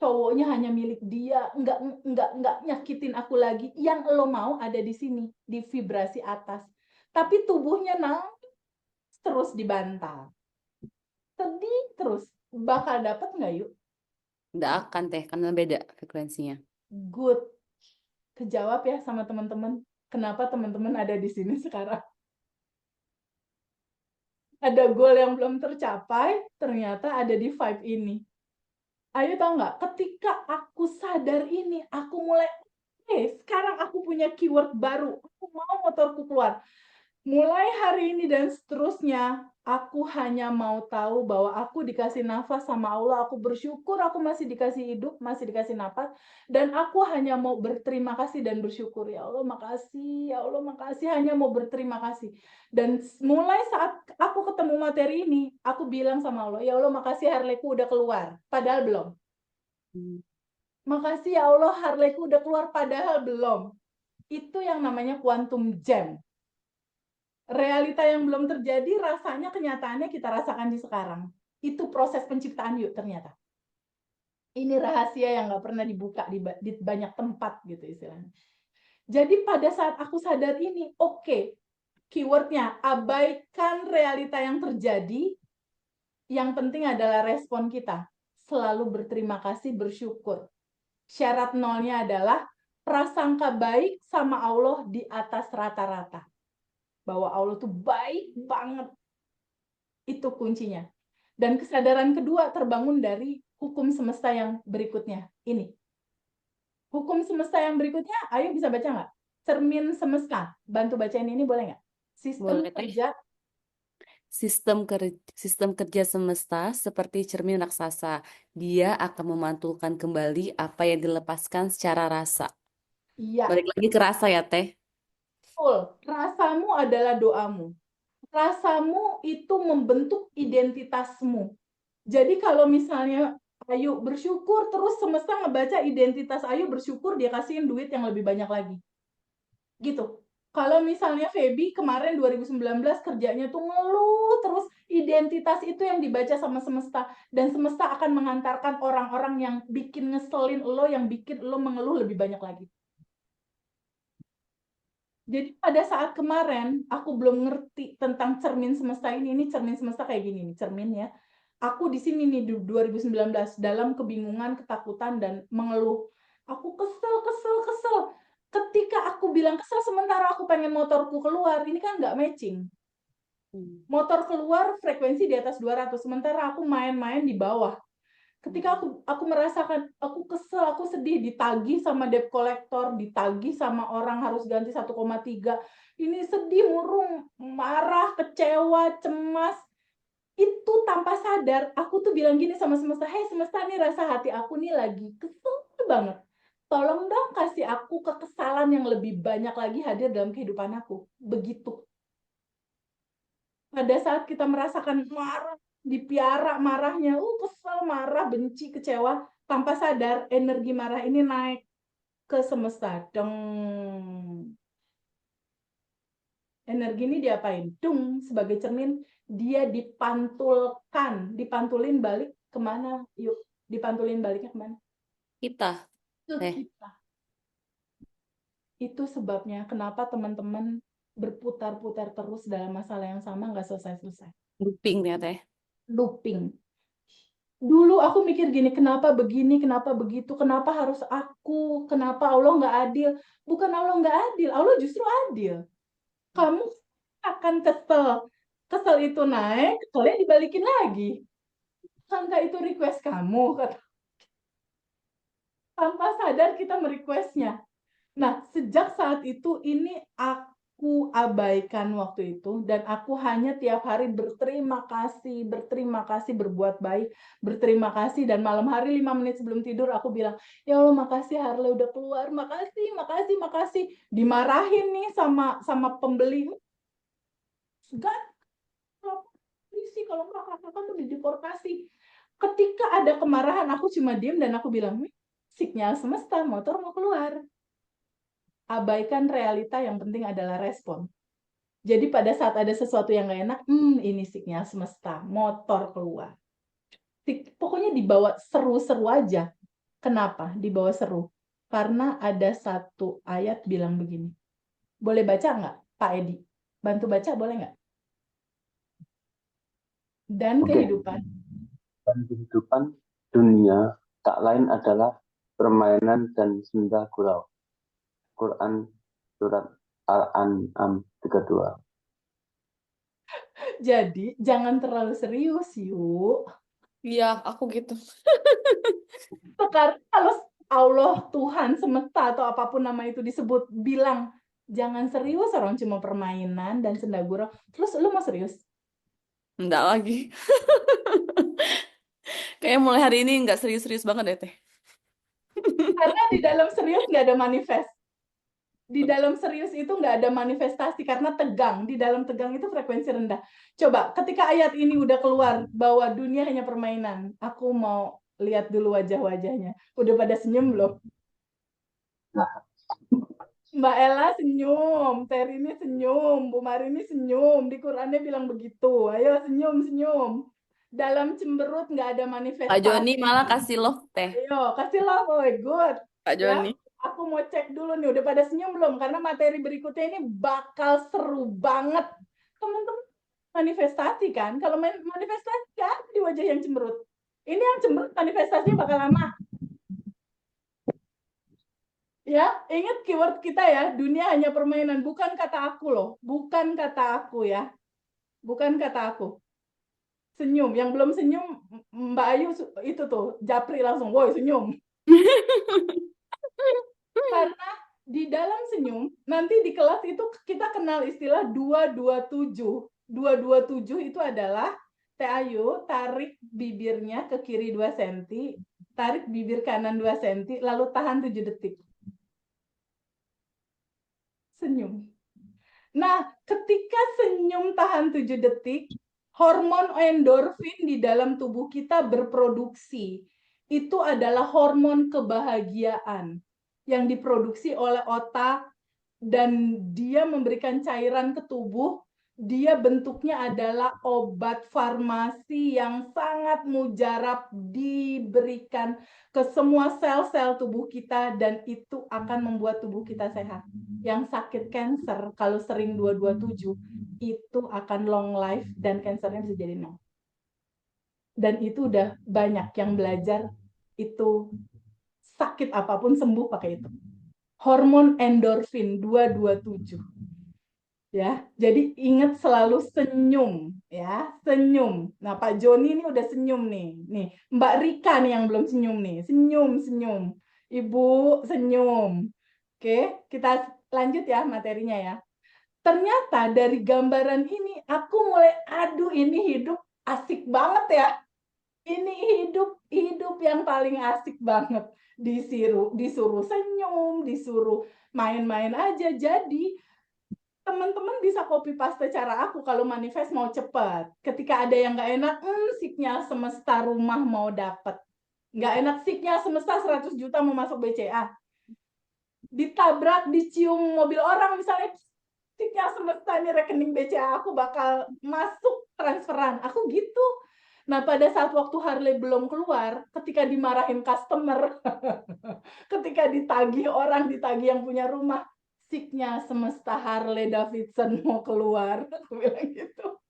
cowoknya hanya milik dia, nggak nyakitin aku lagi. Yang lo mau ada di sini, di vibrasi atas. Tapi tubuhnya nangis terus di bantal. Sedih terus. Bakal dapat nggak yuk? Nggak akan teh, karena beda frekuensinya. Good. Kejawab ya sama teman-teman. Kenapa teman-teman ada di sini sekarang? Ada goal yang belum tercapai, ternyata ada di vibe ini. Ayo tahu nggak? Ketika aku sadar ini, aku mulai, sekarang aku punya keyword baru. Aku mau motorku keluar. Mulai hari ini dan seterusnya, aku hanya mau tahu bahwa aku dikasih nafas sama Allah. Aku bersyukur aku masih dikasih hidup, masih dikasih nafas. Dan aku hanya mau berterima kasih dan bersyukur. Ya Allah makasih, ya Allah makasih. Hanya mau berterima kasih. Dan mulai saat aku ketemu materi ini, aku bilang sama Allah, ya Allah makasih Harleyku udah keluar. Padahal belum. Makasih ya Allah Harleyku udah keluar. Padahal belum. Itu yang namanya quantum jam. Realita yang belum terjadi, rasanya kenyataannya kita rasakan di sekarang. Itu proses penciptaan yuk ternyata. Ini rahasia yang nggak pernah dibuka di banyak tempat gitu istilahnya. Jadi pada saat aku sadar ini, oke, keywordnya abaikan realita yang terjadi, yang penting adalah respon kita. Selalu berterima kasih, bersyukur. Syarat nolnya adalah prasangka baik sama Allah di atas rata-rata. Bahwa Allah tuh baik banget. Itu kuncinya. Dan kesadaran kedua terbangun dari hukum semesta yang berikutnya. Ini. Hukum semesta yang berikutnya, ayo bisa baca nggak? Cermin semesta. Bantu bacain ini boleh nggak? Sistem Boleh teh. kerja. Sistem kerja semesta seperti cermin raksasa. Dia akan memantulkan kembali apa yang dilepaskan secara rasa. Iya. Balik lagi ke rasa ya teh. Betul. Rasamu adalah doamu. Rasamu itu membentuk identitasmu. Jadi kalau misalnya Ayu bersyukur, terus semesta ngebaca identitas Ayu bersyukur, dia kasihin duit yang lebih banyak lagi. Gitu. Kalau misalnya Feby kemarin 2019 kerjanya tuh ngeluh terus, identitas itu yang dibaca sama semesta, dan semesta akan mengantarkan orang-orang yang bikin ngeselin lo, yang bikin lo mengeluh lebih banyak lagi. Jadi pada saat kemarin aku belum ngerti tentang cermin semesta ini cermin semesta kayak gini nih cerminnya. Aku di sini nih di 2019 dalam kebingungan, ketakutan dan mengeluh. Aku kesel. Ketika aku bilang kesel sementara aku pengen motorku keluar, ini kan nggak matching. Motor keluar frekuensi di atas 200, sementara aku main-main di bawah. Ketika aku merasakan, aku kesel, aku sedih, ditagih sama debt collector, ditagih sama orang harus ganti 1,3. Ini sedih, murung, marah, kecewa, cemas. Itu tanpa sadar, aku tuh bilang gini sama semesta, hey semesta, nih rasa hati aku nih lagi kesel banget. Tolong dong kasih aku kekesalan yang lebih banyak lagi hadir dalam kehidupan aku. Begitu. Pada saat kita merasakan marah, dipiara marahnya, kesel, marah, benci, kecewa, tanpa sadar energi marah ini naik ke semesta. Dong. Energi ini diapain? Dung, sebagai cermin, dia dipantulin balik kemana? Yuk, dipantulin baliknya kemana? Kita. Ke kita. Itu sebabnya kenapa teman-teman berputar-putar terus dalam masalah yang sama, nggak selesai-selesai. Looping ya teh. Looping. Dulu aku mikir gini, kenapa begini, kenapa begitu, kenapa harus aku, kenapa Allah nggak adil? Bukan Allah nggak adil, Allah justru adil. Kamu akan kesel itu naik, keselnya dibalikin lagi. Bukankah itu request kamu? Tanpa sadar kita merequestnya. Nah, sejak saat itu ini aku abaikan waktu itu, dan aku hanya tiap hari berterima kasih, berbuat baik, berterima kasih, dan malam hari 5 menit sebelum tidur aku bilang, ya Allah makasih Harley udah keluar, makasih. Dimarahin nih sama pembeli. Gak, polisi kalau kakak tuh dideportasi. Ketika ada kemarahan aku cuma diem dan aku bilang, sinyal semesta, motor mau keluar. Abaikan realita, yang penting adalah respon. Jadi pada saat ada sesuatu yang gak enak, ini sinyal semesta, motor keluar. Pokoknya dibawa seru-seru aja. Kenapa di bawah seru? Karena ada satu ayat bilang begini. Boleh baca nggak, Pak Edi? Bantu baca boleh nggak? Dan Oke. kehidupan. Dan kehidupan dunia tak lain adalah permainan dan senda gurau. Quran surat Al-An'am 32. Jadi jangan terlalu serius yuk. Iya, aku gitu. Sekarang kalau Allah, Tuhan, semesta atau apapun nama itu disebut bilang jangan serius, orang cuma permainan dan senda gurau. Terus lu mau serius? Enggak lagi. Kayak mulai hari ini nggak serius-serius banget deh, Teh. Karena di dalam serius nggak ada manifest. Di dalam serius itu nggak ada manifestasi karena tegang. Di dalam tegang itu frekuensi rendah. Coba ketika ayat ini udah keluar bahwa dunia hanya permainan, aku mau lihat dulu wajah-wajahnya. Udah pada senyum belum? Mbak Ella senyum, Terini senyum, Bu Marini senyum. Di Qurannya bilang begitu. Ayo senyum-senyum. Dalam cemberut nggak ada Kak manifestasi. Joni malah kasih love, Teh. Ayo, kasih love, boy. Good. Kak Ya, Joni. aku mau cek dulu nih, udah pada senyum belum? Karena materi berikutnya ini bakal seru banget. Teman-teman manifestasi kan? Kalau manifestasi kan di wajah yang cemberut. Ini yang cemberut manifestasinya bakal lama. Ya, ingat keyword kita ya, dunia hanya permainan. Bukan kata aku loh, bukan kata aku ya. Bukan kata aku. Senyum, yang belum senyum Mbak Ayu itu tuh, japri langsung, woi senyum. Karena di dalam senyum, nanti di kelas itu kita kenal istilah 227. 227 itu adalah Teh Ayu tarik bibirnya ke kiri 2 cm, tarik bibir kanan 2 cm, lalu tahan 7 detik. Senyum. Nah, ketika senyum tahan 7 detik, hormon endorfin di dalam tubuh kita berproduksi. Itu adalah hormon kebahagiaan yang diproduksi oleh otak dan dia memberikan cairan ke tubuh. Dia bentuknya adalah obat farmasi yang sangat mujarab diberikan ke semua sel-sel tubuh kita dan itu akan membuat tubuh kita sehat. Yang sakit kanker kalau sering 227 itu akan long life dan kankernya bisa jadi 0. Dan itu udah banyak yang belajar itu sakit apapun sembuh pakai itu. Hormon endorfin 227. Ya, jadi ingat selalu senyum ya, senyum. Nah, Pak Joni ini udah senyum nih. Nih, Mbak Rika nih yang belum senyum nih. Senyum. Ibu senyum. Oke, kita lanjut ya materinya ya. Ternyata dari gambaran ini aku mulai aduh ini hidup asik banget ya. Ini hidup yang paling asik banget. Disuruh senyum, disuruh main-main aja. Jadi teman-teman bisa copy paste cara aku kalau manifest mau cepat. Ketika ada yang nggak enak, signal semesta rumah mau dapat. Nggak enak signal semesta 100 juta mau masuk BCA. Ditabrak, dicium mobil orang misalnya, signal semesta ini rekening BCA aku bakal masuk transferan. Aku gitu. Nah, pada saat waktu Harley belum keluar, ketika dimarahin customer, ketika ditagih orang, ditagih yang punya rumah, siknya semesta Harley Davidson mau keluar. Aku bilang gitu.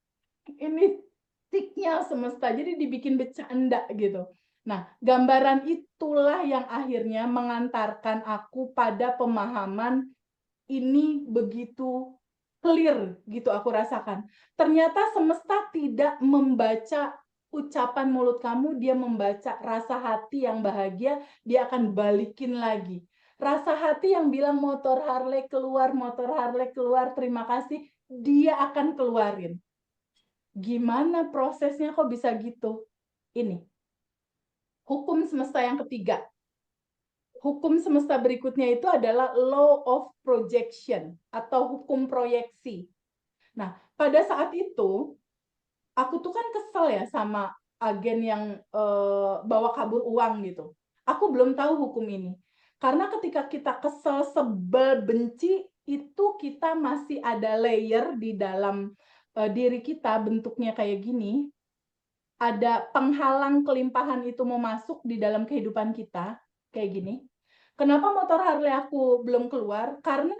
Ini siknya semesta, jadi dibikin bercanda gitu. Nah, gambaran itulah yang akhirnya mengantarkan aku pada pemahaman ini begitu clear gitu aku rasakan. Ternyata semesta tidak membaca ucapan mulut kamu, dia membaca rasa hati yang bahagia, dia akan balikin lagi. Rasa hati yang bilang motor Harley keluar, terima kasih, dia akan keluarin. Gimana prosesnya kok bisa gitu? Ini. Hukum semesta yang ketiga. Hukum semesta berikutnya itu adalah law of projection atau hukum proyeksi. Nah, pada saat itu, aku tuh kan kesel ya sama agen yang bawa kabur uang gitu. Aku belum tahu hukum ini. Karena ketika kita kesel, sebel, benci, itu kita masih ada layer di dalam diri kita bentuknya kayak gini. Ada penghalang kelimpahan itu mau masuk di dalam kehidupan kita. kayak gini. Kenapa motor Harley aku belum keluar? Karena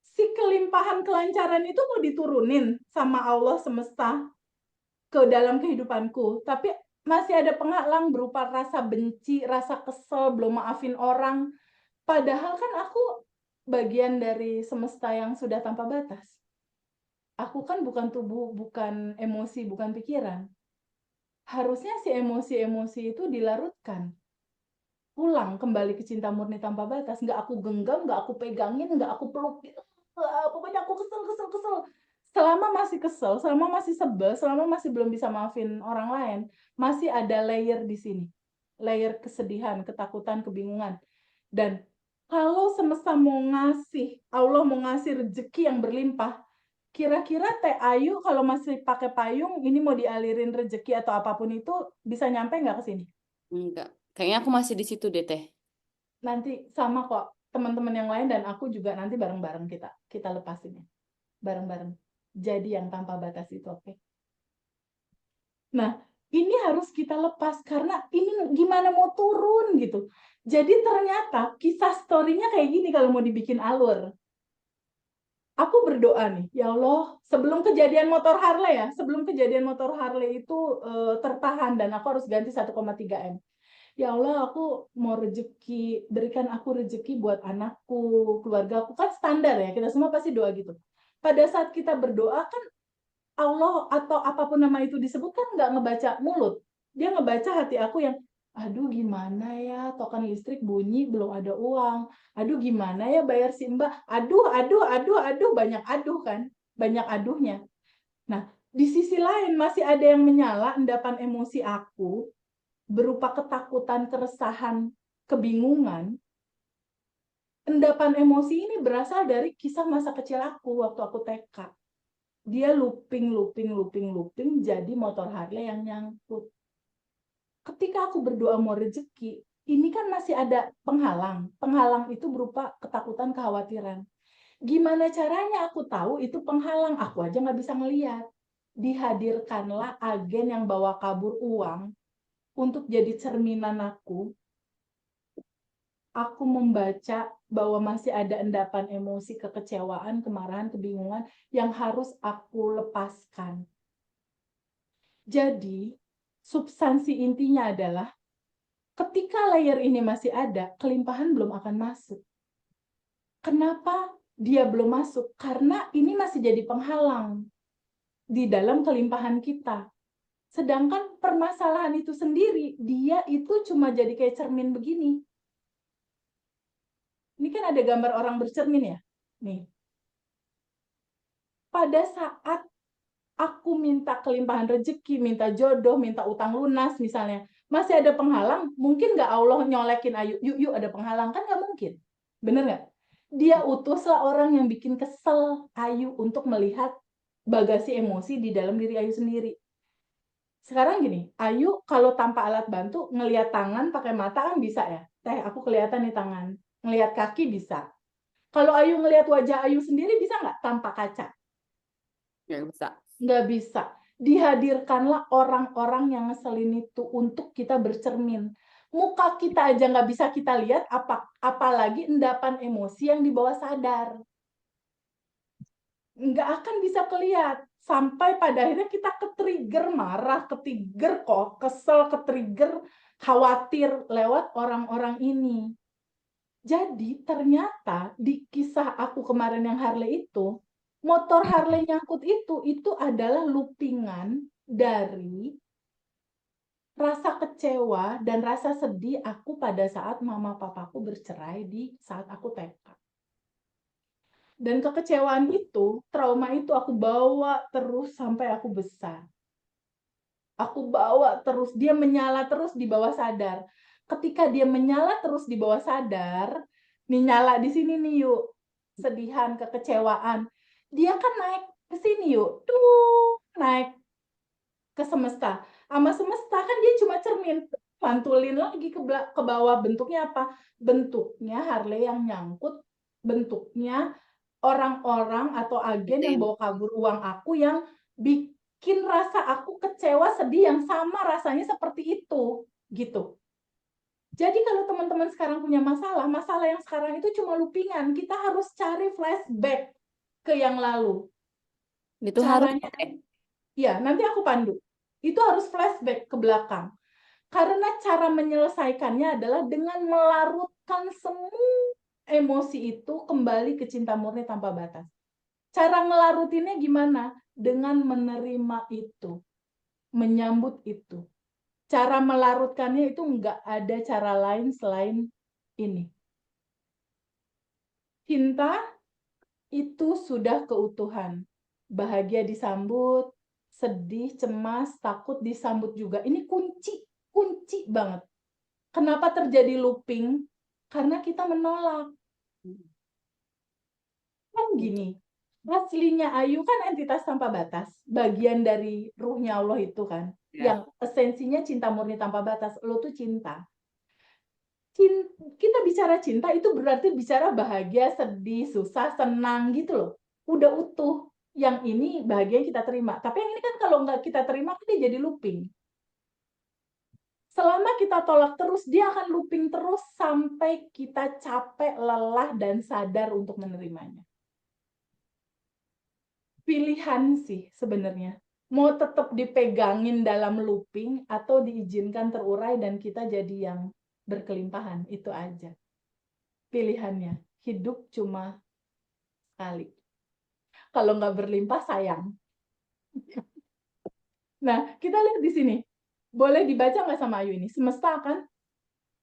si kelimpahan kelancaran itu mau diturunin sama Allah semesta ke dalam kehidupanku. Tapi masih ada penghalang berupa rasa benci, rasa kesel, belum maafin orang. Padahal kan aku bagian dari semesta yang sudah tanpa batas. Aku kan bukan tubuh, bukan emosi, bukan pikiran. Harusnya si emosi-emosi itu dilarutkan. Pulang kembali ke cinta murni tanpa batas. Nggak aku genggam, nggak aku pegangin, nggak aku peluk. Pokoknya aku kesel. Selama masih kesel, selama masih sebel, selama masih belum bisa maafin orang lain, masih ada layer di sini. Layer kesedihan, ketakutan, kebingungan. Dan kalau semesta mau ngasih, Allah mau ngasih rezeki yang berlimpah, kira-kira Teh Ayu kalau masih pakai payung, ini mau dialirin rezeki atau apapun itu, bisa nyampe nggak ke sini? Enggak. Kayaknya aku masih di situ deh, Teh. Nanti sama kok teman-teman yang lain dan aku juga nanti bareng-bareng kita lepasinnya. Bareng-bareng. Jadi yang tanpa batas itu, oke? Nah, ini harus kita lepas karena ini gimana mau turun gitu. Jadi ternyata kisah story-nya kayak gini kalau mau dibikin alur. Aku berdoa nih, ya Allah, sebelum kejadian motor Harley itu tertahan dan aku harus ganti 1,3 M. Ya Allah, aku mau rezeki, berikan aku rezeki buat anakku, keluarga aku. Kan standar ya, kita semua pasti doa gitu. Pada saat kita berdoa kan Allah atau apapun nama itu disebut kan nggak ngebaca mulut. Dia ngebaca hati aku yang, aduh gimana ya, token listrik bunyi, belum ada uang. Aduh gimana ya bayar si mbak. Aduh, banyak aduh kan. Banyak aduhnya. Nah, di sisi lain masih ada yang menyala endapan emosi aku berupa ketakutan, keresahan, kebingungan. Endapan emosi ini berasal dari kisah masa kecil aku waktu aku TK. Dia looping jadi motor Harley yang nyangkut. Ketika aku berdoa mau rezeki, ini kan masih ada penghalang. Penghalang itu berupa ketakutan, kekhawatiran. Gimana caranya aku tahu itu penghalang? Aku aja nggak bisa ngeliat. Dihadirkanlah agen yang bawa kabur uang untuk jadi cerminan aku. Aku membaca bahwa masih ada endapan emosi, kekecewaan, kemarahan, kebingungan yang harus aku lepaskan. Jadi, substansi intinya adalah ketika layer ini masih ada, kelimpahan belum akan masuk. Kenapa dia belum masuk? Karena ini masih jadi penghalang di dalam kelimpahan kita. Sedangkan permasalahan itu sendiri, dia itu cuma jadi kayak cermin begini. Ini kan ada gambar orang bercermin ya? Nih. Pada saat aku minta kelimpahan rezeki, minta jodoh, minta utang lunas misalnya, masih ada penghalang, mungkin nggak Allah nyolekin Ayu, yuk ada penghalang, kan nggak mungkin. Bener nggak? Dia utuslah orang yang bikin kesel Ayu untuk melihat bagasi emosi di dalam diri Ayu sendiri. Sekarang gini, Ayu kalau tanpa alat bantu, ngelihat tangan pakai mata kan bisa ya. Teh, aku kelihatan nih tangan. Ngelihat kaki bisa. Kalau Ayu ngelihat wajah Ayu sendiri bisa nggak tanpa kaca? Nggak bisa. Nggak bisa. Dihadirkanlah orang-orang yang ngeselin itu untuk kita bercermin. Muka kita aja nggak bisa kita lihat, apalagi endapan emosi yang di bawah sadar. Nggak akan bisa kelihat. Sampai pada akhirnya kita ke-trigger marah, ke-trigger kok, kesel, ke-trigger khawatir lewat orang-orang ini. Jadi ternyata di kisah aku kemarin yang Harley itu, motor Harley nyangkut itu adalah loopingan dari rasa kecewa dan rasa sedih aku pada saat mama papaku bercerai di saat aku TK. Dan kekecewaan itu, trauma itu aku bawa terus sampai aku besar. Aku bawa terus, dia menyala terus di bawah sadar. Ketika dia menyala terus di bawah sadar, nih nyala di sini nih yuk, sedihan, kekecewaan. Dia kan naik ke sini yuk, tuh naik ke semesta. Sama semesta kan dia cuma cermin, mantulin lagi ke bawah. Bentuknya apa? Bentuknya Harley yang nyangkut, bentuknya orang-orang atau agen yang bawa kabur uang aku yang bikin rasa aku kecewa, sedih yang sama rasanya seperti itu, gitu. Jadi kalau teman-teman sekarang punya masalah yang sekarang itu cuma loopingan. Kita harus cari flashback ke yang lalu. Itu harus Caranya, ya nanti aku pandu. Itu harus flashback ke belakang. Karena cara menyelesaikannya adalah dengan melarutkan semua emosi itu kembali ke cinta murni tanpa batas. Cara ngelarutinnya gimana? Dengan menerima itu, menyambut itu. Cara melarutkannya itu nggak ada cara lain selain ini. Cinta itu sudah keutuhan. Bahagia disambut, sedih, cemas, takut disambut juga. Ini kunci banget. Kenapa terjadi looping? Karena kita menolak. Kan gini, aslinya Ayu kan entitas tanpa batas. Bagian dari ruhnya Allah itu kan. Ya. Yang esensinya cinta murni tanpa batas. Lo tuh cinta. Kita bicara cinta itu berarti bicara bahagia, sedih, susah, senang gitu loh. Udah utuh. Yang ini bahagia yang kita terima. Tapi yang ini kan kalau nggak kita terima, dia jadi looping. Selama kita tolak terus, dia akan looping terus sampai kita capek, lelah, dan sadar untuk menerimanya. Pilihan sih sebenarnya. Mau tetap dipegangin dalam looping atau diizinkan terurai dan kita jadi yang berkelimpahan. Itu aja pilihannya. Hidup cuma sekali. Kalau nggak berlimpah, sayang. Nah, kita lihat di sini. Boleh dibaca nggak sama Ayu ini? Semesta akan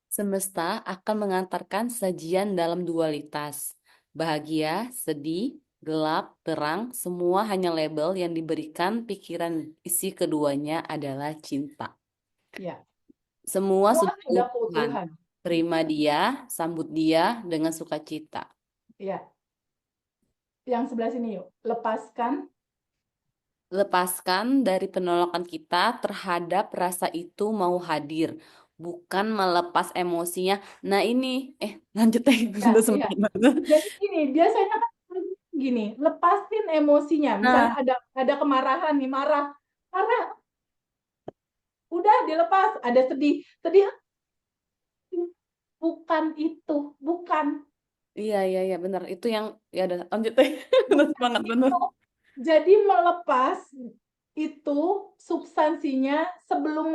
Semesta akan mengantarkan sajian dalam dualitas. Bahagia, sedih, gelap, terang, semua hanya label yang diberikan pikiran. Isi keduanya adalah cinta. ya. Semua sudah Sudah keutuhan. keutuhan. Terima dia, sambut dia dengan sukacita. Ya. Yang sebelah sini yuk. Lepaskan dari penolakan kita terhadap rasa itu mau hadir, bukan melepas emosinya. Nah ini, lanjut udah Iya. sempat. Jadi gini, biasanya kan gini, lepasin emosinya. Misalnya ada kemarahan nih, marah, udah dilepas. Ada sedih, bukan itu, bukan. Iya benar. Itu yang ya udah lanjut Udah semangat benar. Jadi melepas itu substansinya sebelum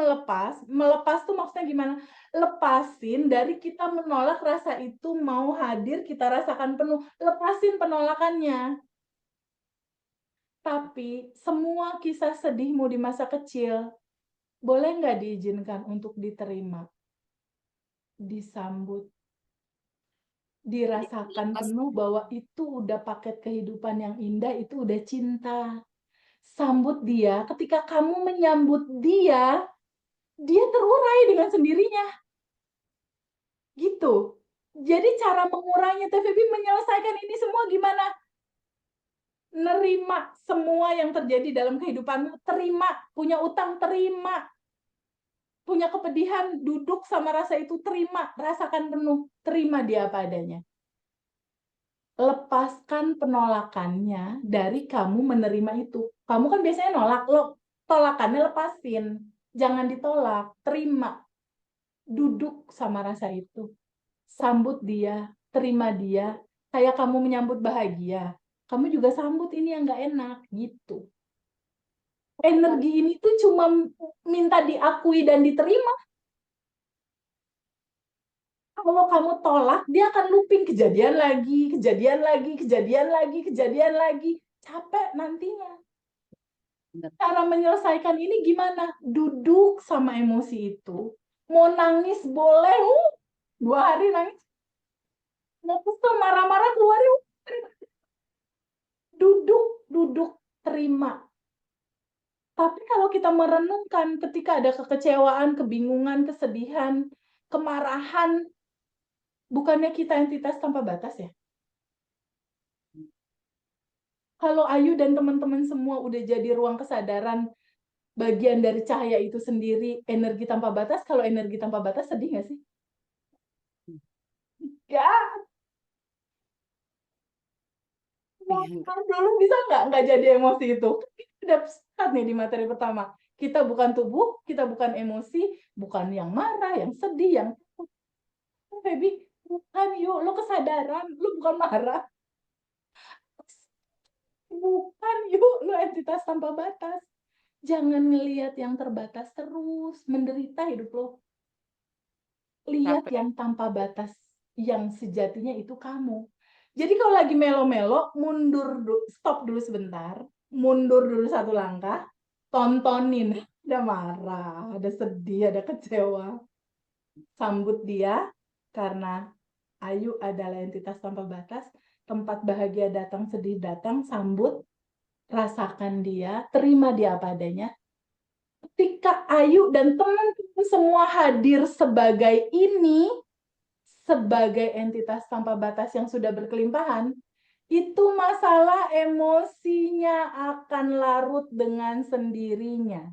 melepas tuh maksudnya gimana? Lepasin dari kita menolak rasa itu mau hadir, kita rasakan penuh. Lepasin penolakannya. Tapi semua kisah sedihmu di masa kecil, boleh nggak diizinkan untuk diterima? Disambut. Dirasakan penuh bahwa itu udah paket kehidupan yang indah, itu udah cinta. Sambut dia, ketika kamu menyambut dia terurai dengan sendirinya. Gitu. Jadi cara mengurainya TVB menyelesaikan ini semua gimana? Nerima semua yang terjadi dalam kehidupanmu, terima. Punya utang, terima. Punya kepedihan, duduk sama rasa itu, terima. Rasakan penuh, terima dia apa adanya. Lepaskan penolakannya dari kamu menerima itu. Kamu kan biasanya nolak, lo tolakannya lepasin. Jangan ditolak, terima. Duduk sama rasa itu. Sambut dia, terima dia. Kayak kamu menyambut bahagia. Kamu juga sambut ini yang gak enak, gitu. Energi ini tuh cuma minta diakui dan diterima. Kalau kamu tolak, dia akan looping kejadian lagi. Capek nantinya. Cara menyelesaikan ini gimana? Duduk sama emosi itu. Mau nangis boleh, 2 hari nangis. Mau kesel, marah-marah, keluarin. Duduk, terima. Tapi kalau kita merenungkan ketika ada kekecewaan, kebingungan, kesedihan, kemarahan, bukannya kita entitas tanpa batas ya? Kalau Ayu dan teman-teman semua udah jadi ruang kesadaran, bagian dari cahaya itu sendiri, energi tanpa batas, kalau energi tanpa batas sedih nggak sih? Ya. Dulu bisa nggak jadi emosi itu? Udah sehat nih di materi pertama. Kita bukan tubuh, kita bukan emosi, bukan yang marah, yang sedih, yang Feby, bukan yuk, lo kesadaran, lo bukan marah. Bukan yuk, lo entitas tanpa batas. Jangan ngelihat yang terbatas terus, menderita hidup lo. Lihat Capek. yang tanpa batas, yang sejatinya itu kamu. Jadi kalau lagi melo-melo, stop dulu sebentar, mundur dulu satu langkah, tontonin, ada marah, ada sedih, ada kecewa. Sambut dia, karena Ayu adalah entitas tanpa batas, tempat bahagia datang, sedih datang, sambut, rasakan dia, terima dia apa adanya. Ketika Ayu dan teman-teman semua hadir sebagai ini, sebagai entitas tanpa batas yang sudah berkelimpahan, itu masalah emosinya akan larut dengan sendirinya.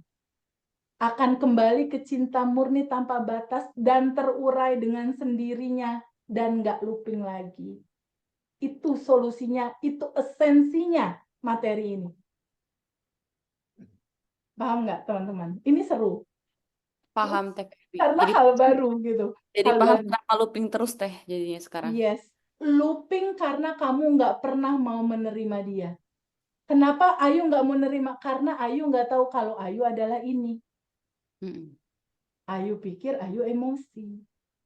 Akan kembali ke cinta murni tanpa batas dan terurai dengan sendirinya dan nggak looping lagi. Itu solusinya, itu esensinya materi ini. Paham nggak teman-teman? Ini seru. Paham Teh Febi. Karena Jadi hal baru gitu. jadi Hal paham baru. kenapa looping terus Teh jadinya sekarang. Yes. Looping karena kamu nggak pernah mau menerima dia. Kenapa Ayu nggak mau menerima? Karena Ayu nggak tahu kalau Ayu adalah ini. Mm-mm. Ayu pikir Ayu emosi.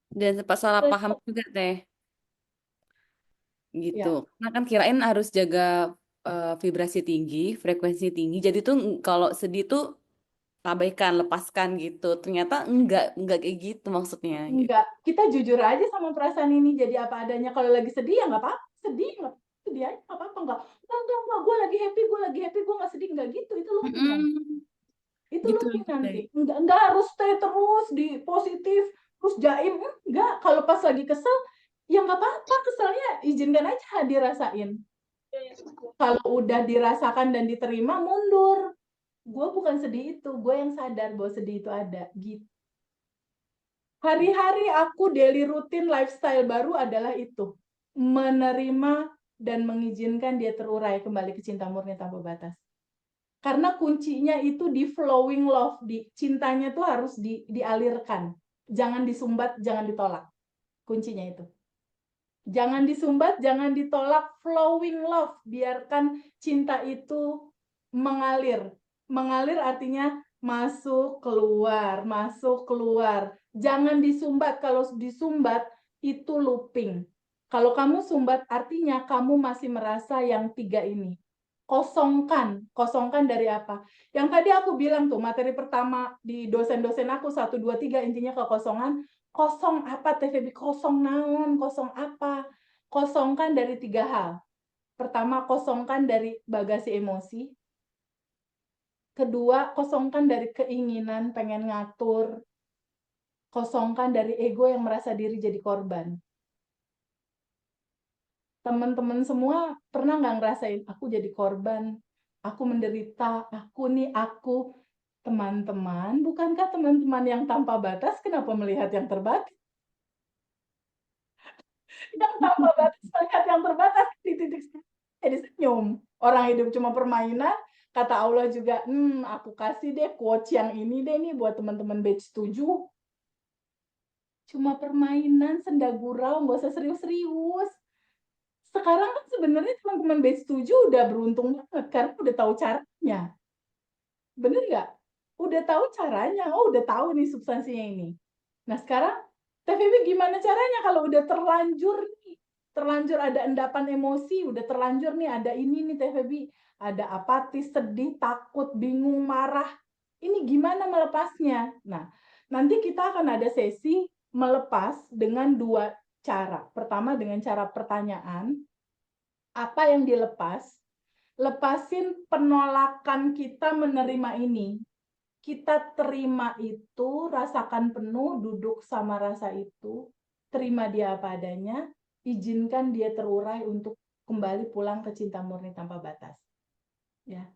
Dan sempat salah paham juga Teh. Gitu. Ya, Karena kan kirain harus jaga vibrasi tinggi, frekuensi tinggi. Jadi tuh kalau sedih tuh abaikan, lepaskan gitu. Ternyata enggak kayak gitu maksudnya gitu. enggak. Kita jujur aja sama perasaan ini, jadi apa adanya. Kalau lagi sedih ya nggak apa-apa. Sedih nggak apa-apa. Sedih aja nggak apa-apa. Enggak. Gue lagi happy, gue nggak sedih. Nggak gitu. Itu looping nanti. Mm-mm. Itu Gitu looping Teh. nanti. Enggak harus stay terus di positif, terus jaim. Enggak. Kalau pas lagi kesel, ya nggak apa-apa. Keselnya izinkan aja dirasain. Kalau udah dirasakan dan diterima, mundur. Gue bukan sedih itu, gue yang sadar bahwa sedih itu ada. Gitu. Hari-hari aku daily rutin lifestyle baru adalah itu. Menerima dan mengizinkan dia terurai kembali ke cinta murni tanpa batas. Karena kuncinya itu di flowing love, di cintanya tuh harus dialirkan. Jangan disumbat, jangan ditolak. Kuncinya itu. Jangan disumbat, jangan ditolak, flowing love. Biarkan cinta itu mengalir. Mengalir artinya masuk, keluar, masuk, keluar. Jangan disumbat. Kalau disumbat, itu looping. Kalau kamu sumbat, artinya kamu masih merasa yang tiga ini. Kosongkan. Kosongkan dari apa? Yang tadi aku bilang tuh, materi pertama di dosen-dosen aku, 1, 2, 3, intinya kekosongan. Kosong apa TVB? Kosong naon? Kosong apa? Kosongkan dari 3 hal. Pertama, kosongkan dari bagasi emosi. Kedua, kosongkan dari keinginan pengen ngatur. Kosongkan dari ego yang merasa diri jadi korban. Teman-teman semua pernah nggak ngerasain, aku jadi korban, aku menderita, aku. Teman-teman, bukankah teman-teman yang tanpa batas kenapa melihat yang terbatas? Yang tanpa batas melihat yang terbatas di titik jadi senyum. Orang hidup cuma permainan. Kata Allah juga, aku kasih deh quotes yang ini deh nih buat teman-teman batch 7. Cuma permainan, senda gurau, nggak usah serius-serius. Sekarang kan sebenarnya teman-teman batch 7 udah beruntung banget karena udah tahu caranya. Bener nggak? Udah tahu caranya, udah tahu nih substansinya ini. Nah sekarang, TVB gimana caranya kalau udah terlanjur nih? Terlanjur ada endapan emosi, udah terlanjur nih ada ini nih TVB. Ada apatis, sedih, takut, bingung, marah. Ini gimana melepasnya? Nah, nanti kita akan ada sesi melepas dengan 2 cara. Pertama dengan cara pertanyaan, apa yang dilepas? Lepasin penolakan kita menerima ini. Kita terima itu, rasakan penuh, duduk sama rasa itu, terima dia apa adanya, izinkan dia terurai untuk kembali pulang ke cinta murni tanpa batas. Ya.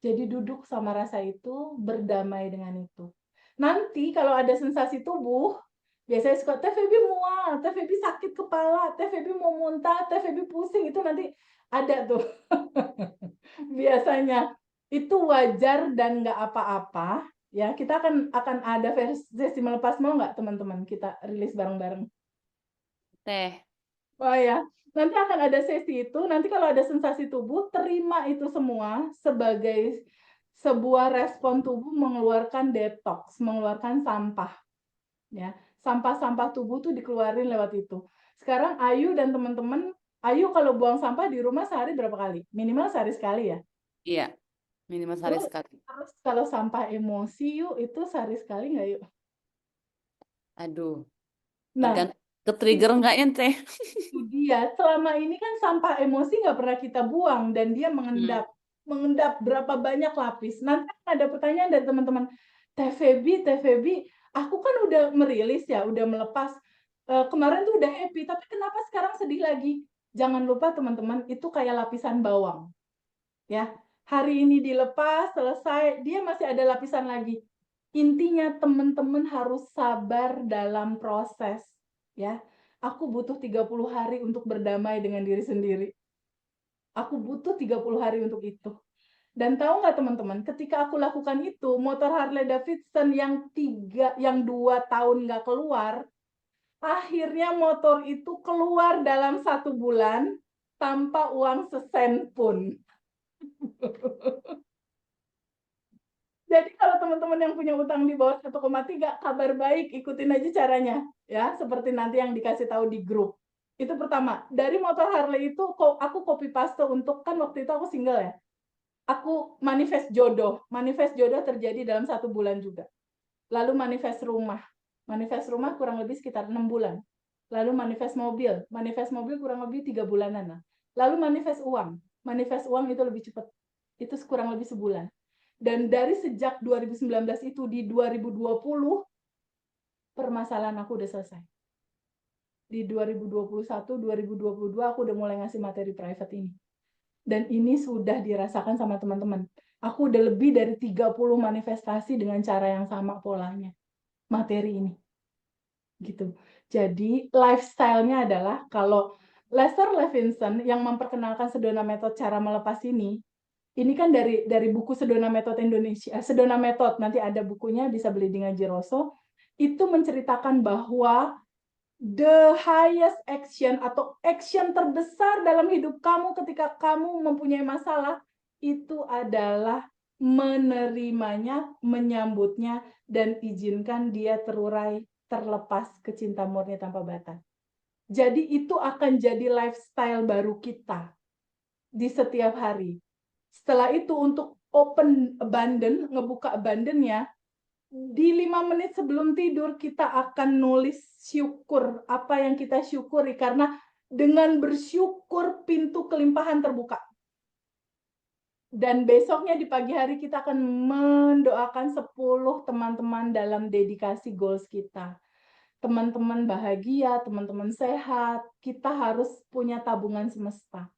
Jadi duduk sama rasa itu, berdamai dengan itu. Nanti kalau ada sensasi tubuh, biasanya suka TVB mual, TVB sakit kepala, TVB mau muntah, TVB pusing, itu nanti ada tuh. Biasanya itu wajar dan nggak apa-apa. Ya, kita akan ada sesi melepas, mau nggak teman-teman kita rilis bareng-bareng? Teh. Oh ya, nanti akan ada sesi itu. Nanti kalau ada sensasi tubuh, terima itu semua sebagai sebuah respon tubuh mengeluarkan detox, mengeluarkan sampah. Ya, sampah-sampah tubuh tuh dikeluarin lewat itu. Sekarang Ayu dan teman-teman, Ayu kalau buang sampah di rumah sehari berapa kali? Minimal sehari sekali ya. Iya, minimal sehari Terus sekali. kalau sampah emosi yuk itu sehari sekali nggak yuk? Aduh, Nah, tergantung ke trigger enggaknya Teh. itu dia. Selama ini kan sampah emosi nggak pernah kita buang dan dia Hmm. mengendap berapa banyak lapis. Nanti ada pertanyaan dari teman-teman, Teh Febi, aku kan udah merilis ya, udah melepas. Kemarin tuh udah happy, tapi kenapa sekarang sedih lagi? Jangan lupa teman-teman, itu kayak lapisan bawang. Ya, hari ini dilepas, selesai, dia masih ada lapisan lagi. Intinya teman-teman harus sabar dalam proses, ya. Aku butuh 30 hari untuk berdamai dengan diri sendiri. Aku butuh 30 hari untuk itu. Dan tahu nggak teman-teman, ketika aku lakukan itu, motor Harley Davidson yang 2 tahun nggak keluar, akhirnya motor itu keluar dalam 1 bulan tanpa uang sesen pun. Jadi kalau teman-teman yang punya utang di bawah 1,3, kabar baik, ikutin aja caranya. Ya, seperti nanti yang dikasih tahu di grup. Itu pertama. Dari motor Harley itu, aku copy paste untuk, kan waktu itu aku single ya. Aku manifest jodoh. Manifest jodoh terjadi dalam 1 bulan juga. Lalu manifest rumah. Manifest rumah kurang lebih sekitar 6 bulan. Lalu manifest mobil. Manifest mobil kurang lebih 3 bulanan. Lalu manifest uang. Manifest uang itu lebih cepat. Itu kurang lebih sebulan. Dan dari sejak 2019 itu di 2020 permasalahan aku udah selesai. Di 2021, 2022 aku udah mulai ngasih materi private ini. Dan ini sudah dirasakan sama teman-teman. Aku udah lebih dari 30 manifestasi dengan cara yang sama polanya. Materi ini. Gitu. Jadi lifestyle-nya adalah kalau Lester Levinson yang memperkenalkan Sedona Method cara melepas ini kan dari buku Sedona Method Indonesia, Sedona Method, nanti ada bukunya, bisa beli di Ngaji Roso, itu menceritakan bahwa the highest action atau action terbesar dalam hidup kamu ketika kamu mempunyai masalah, itu adalah menerimanya, menyambutnya, dan izinkan dia terurai, terlepas ke cinta murni tanpa batas. Jadi itu akan jadi lifestyle baru kita di setiap hari. Setelah itu untuk open abundant, ngebuka abundantnya, di 5 menit sebelum tidur kita akan nulis syukur, apa yang kita syukuri, karena dengan bersyukur pintu kelimpahan terbuka. Dan besoknya di pagi hari kita akan mendoakan 10 teman-teman dalam dedikasi goals kita. Teman-teman bahagia, teman-teman sehat, kita harus punya tabungan semesta.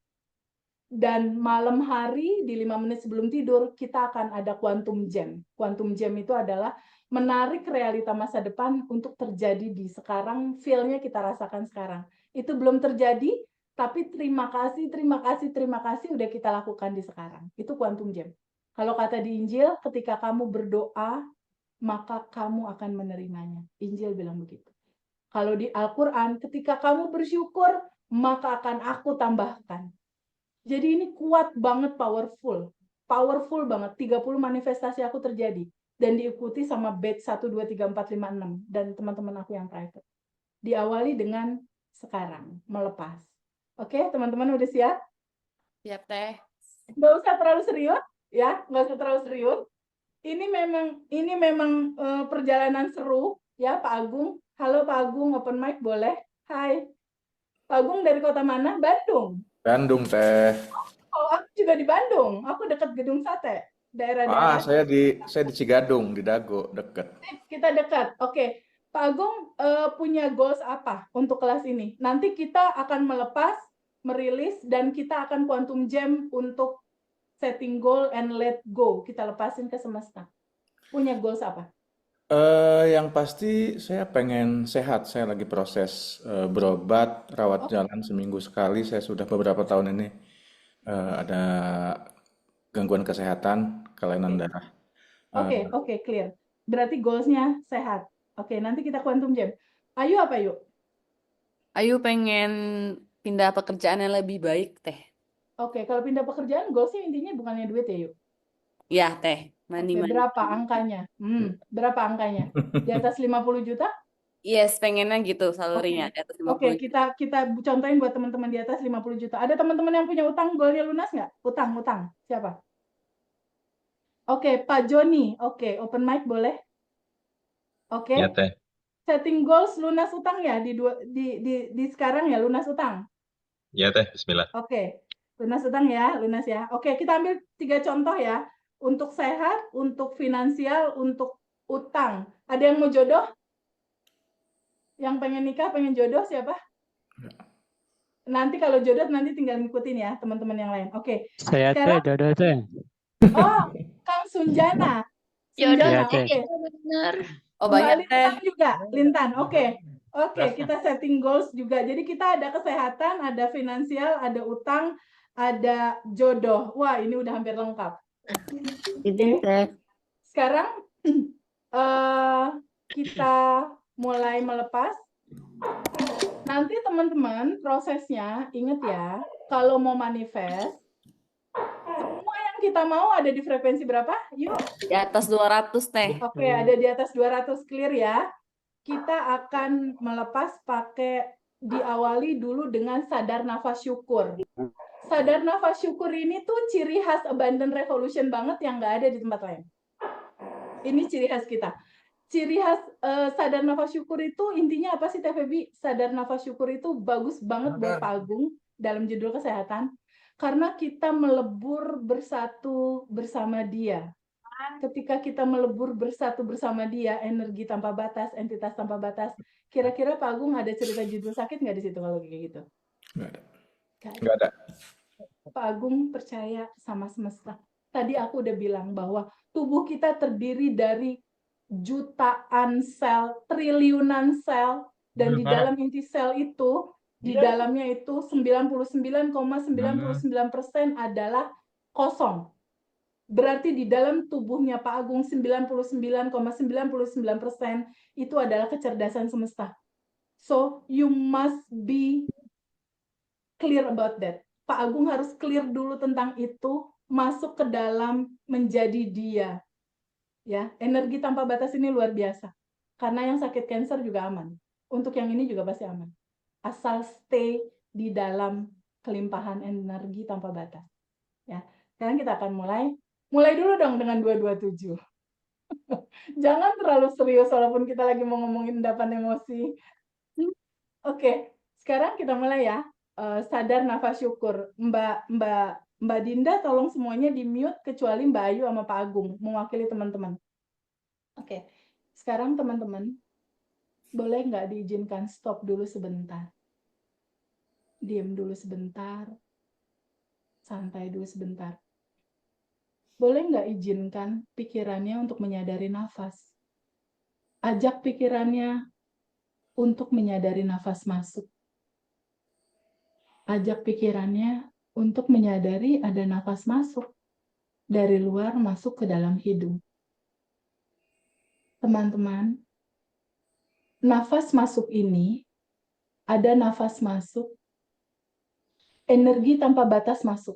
Dan malam hari di 5 menit sebelum tidur kita akan ada quantum jam. Quantum jam itu adalah menarik realita masa depan untuk terjadi di sekarang, feel-nya kita rasakan sekarang. Itu belum terjadi, tapi terima kasih udah kita lakukan di sekarang. Itu quantum jam. Kalau kata di Injil, ketika kamu berdoa, maka kamu akan menerimanya. Injil bilang begitu. Kalau di Al-Quran, ketika kamu bersyukur, maka akan aku tambahkan. Jadi ini kuat banget, powerful banget. 30 manifestasi aku terjadi dan diikuti sama batch 1, 2, 3, 4, 5, 6 dan teman-teman aku yang private. Diawali dengan sekarang, melepas. Oke, teman-teman udah siap? Siap Teh. Nggak usah terlalu serius, ya, nggak usah terlalu serius. Ini memang perjalanan seru, ya Pak Agung. Halo Pak Agung, open mic boleh? Hai. Pak Agung dari kota mana? Bandung. Bandung, Teh. Oh, aku juga di Bandung. Aku dekat Gedung Sate. Daerah-daerah Saya di Cigadung, di Dago, deket. kita dekat. Oke. Pak Agung punya goals apa untuk kelas ini? Nanti kita akan melepas, merilis, dan kita akan quantum jam untuk setting goal and let go. Kita lepasin ke semesta. Punya goals apa? Yang pasti saya pengen sehat. Saya lagi proses berobat, rawat jalan seminggu sekali. Saya sudah beberapa tahun ini ada gangguan kesehatan, kelainan darah. Oke, clear. Berarti goalsnya sehat. Oke, nanti kita quantum jam. Ayo apa yuk? Ayu pengen pindah pekerjaan yang lebih baik, Teh. Oke, kalau pindah pekerjaan, goalsnya intinya bukannya duit ya, Yuk? Ya, Teh. Oke, Money. berapa angkanya? Berapa angkanya? Di atas 50 juta? Yes, pengennya gitu Oke. salary-nya di atas Oke, 50 juta. kita contohin buat teman-teman di atas 50 juta. Ada teman-teman yang punya utang, goalnya lunas nggak? Utang. Siapa? Oke, Pak Joni. Oke, open mic boleh? Oke. Ya Teh. Setting goals lunas utang ya di sekarang ya lunas utang. Ya Teh, bismillah. Oke. Lunas utang ya, lunas ya. Oke, kita ambil 3 contoh ya. Untuk sehat, untuk finansial, untuk utang. Ada yang mau jodoh? Yang pengen nikah, pengen jodoh siapa? Nanti kalau jodoh nanti tinggal ngikutin ya teman-teman yang lain. Oke. Saya teh Sekarang jodoh teh. oh, Kang Sunjana. Iya Sunjana, teh. oke. Bener. Oh, Mbak banyak, Teh. Lintan juga, Lintan. Oke. Oke, kita setting goals juga. Jadi kita ada kesehatan, ada finansial, ada utang, ada jodoh. Wah, ini udah hampir lengkap. Izin Oke. Teh. Sekarang kita mulai melepas. Nanti teman-teman prosesnya ingat ya, kalau mau manifest, semua yang kita mau ada di frekuensi berapa? Yuk. Di atas 200, Teh. Oke, ada di atas 200 clear ya. Kita akan melepas pakai diawali dulu dengan sadar nafas syukur. Sadar nafas syukur ini tuh ciri khas Abundant Revolution banget yang nggak ada di tempat lain. Ini ciri khas kita. Ciri khas sadar nafas syukur itu intinya apa sih Teh Febi? Sadar nafas syukur itu bagus banget buat Pak Agung dalam judul kesehatan. Karena kita melebur bersatu bersama dia. Ketika kita melebur bersatu bersama dia, energi tanpa batas, entitas tanpa batas. Kira-kira Pak Agung ada cerita judul sakit nggak di situ kalau kayak gitu? Nggak ada. Nggak ada. Nggak ada. Pak Agung percaya sama semesta. Tadi aku udah bilang bahwa tubuh kita terdiri dari jutaan sel, triliunan sel, dan di dalam inti sel itu, di dalamnya itu 99,99% adalah kosong. Berarti di dalam tubuhnya Pak Agung 99,99% itu adalah kecerdasan semesta. So, you must be clear about that. Pak Agung harus clear dulu tentang itu, masuk ke dalam menjadi dia. Ya, energi tanpa batas ini luar biasa. Karena yang sakit kanker juga aman. Untuk yang ini juga pasti aman. Asal stay di dalam kelimpahan energi tanpa batas. Ya, sekarang kita akan mulai dulu dong dengan 227. Jangan terlalu serius walaupun kita lagi mau ngomongin endapan emosi. Oke, sekarang kita mulai ya. Sadar nafas syukur. Mbak Dinda tolong semuanya di-mute kecuali Mbak Ayu sama Pak Agung mewakili teman-teman. Oke. Sekarang teman-teman boleh nggak diizinkan stop dulu sebentar? Diam dulu sebentar. Santai dulu sebentar. Boleh nggak izinkan pikirannya untuk menyadari nafas? Ajak pikirannya untuk menyadari nafas masuk. Ajak pikirannya untuk menyadari ada nafas masuk dari luar masuk ke dalam hidung. Teman-teman, nafas masuk ini ada nafas masuk, energi tanpa batas masuk,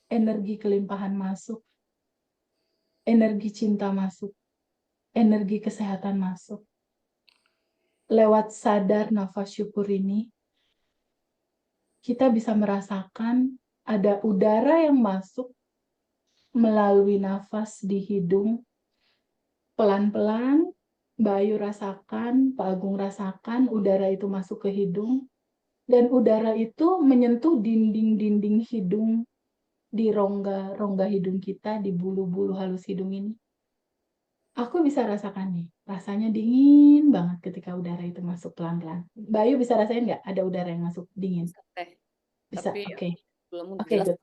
energi kelimpahan masuk, energi cinta masuk, energi kesehatan masuk. Lewat sadar nafas syukur ini, kita bisa merasakan ada udara yang masuk melalui nafas di hidung. Pelan-pelan, Mbak Ayu rasakan, Pak Agung rasakan udara itu masuk ke hidung. Dan udara itu menyentuh dinding-dinding hidung di rongga hidung kita, di bulu-bulu halus hidung ini. Aku bisa rasakan nih, rasanya dingin banget ketika udara itu masuk pelan-pelan. Mbak Ayu bisa rasain nggak ada udara yang masuk dingin? Bisa, Tapi oke. belum Oke, jelas.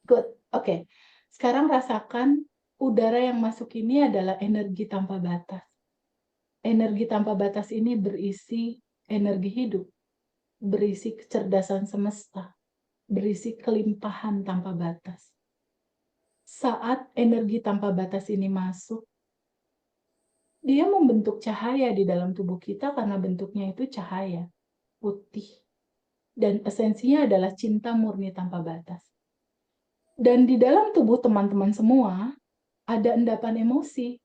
good. Oke. Sekarang rasakan udara yang masuk ini adalah energi tanpa batas. Energi tanpa batas ini berisi energi hidup, berisi kecerdasan semesta, berisi kelimpahan tanpa batas. Saat energi tanpa batas ini masuk, Dia membentuk cahaya di dalam tubuh kita karena bentuknya itu cahaya putih. Dan esensinya adalah cinta murni tanpa batas. Dan di dalam tubuh teman-teman semua, ada endapan emosi.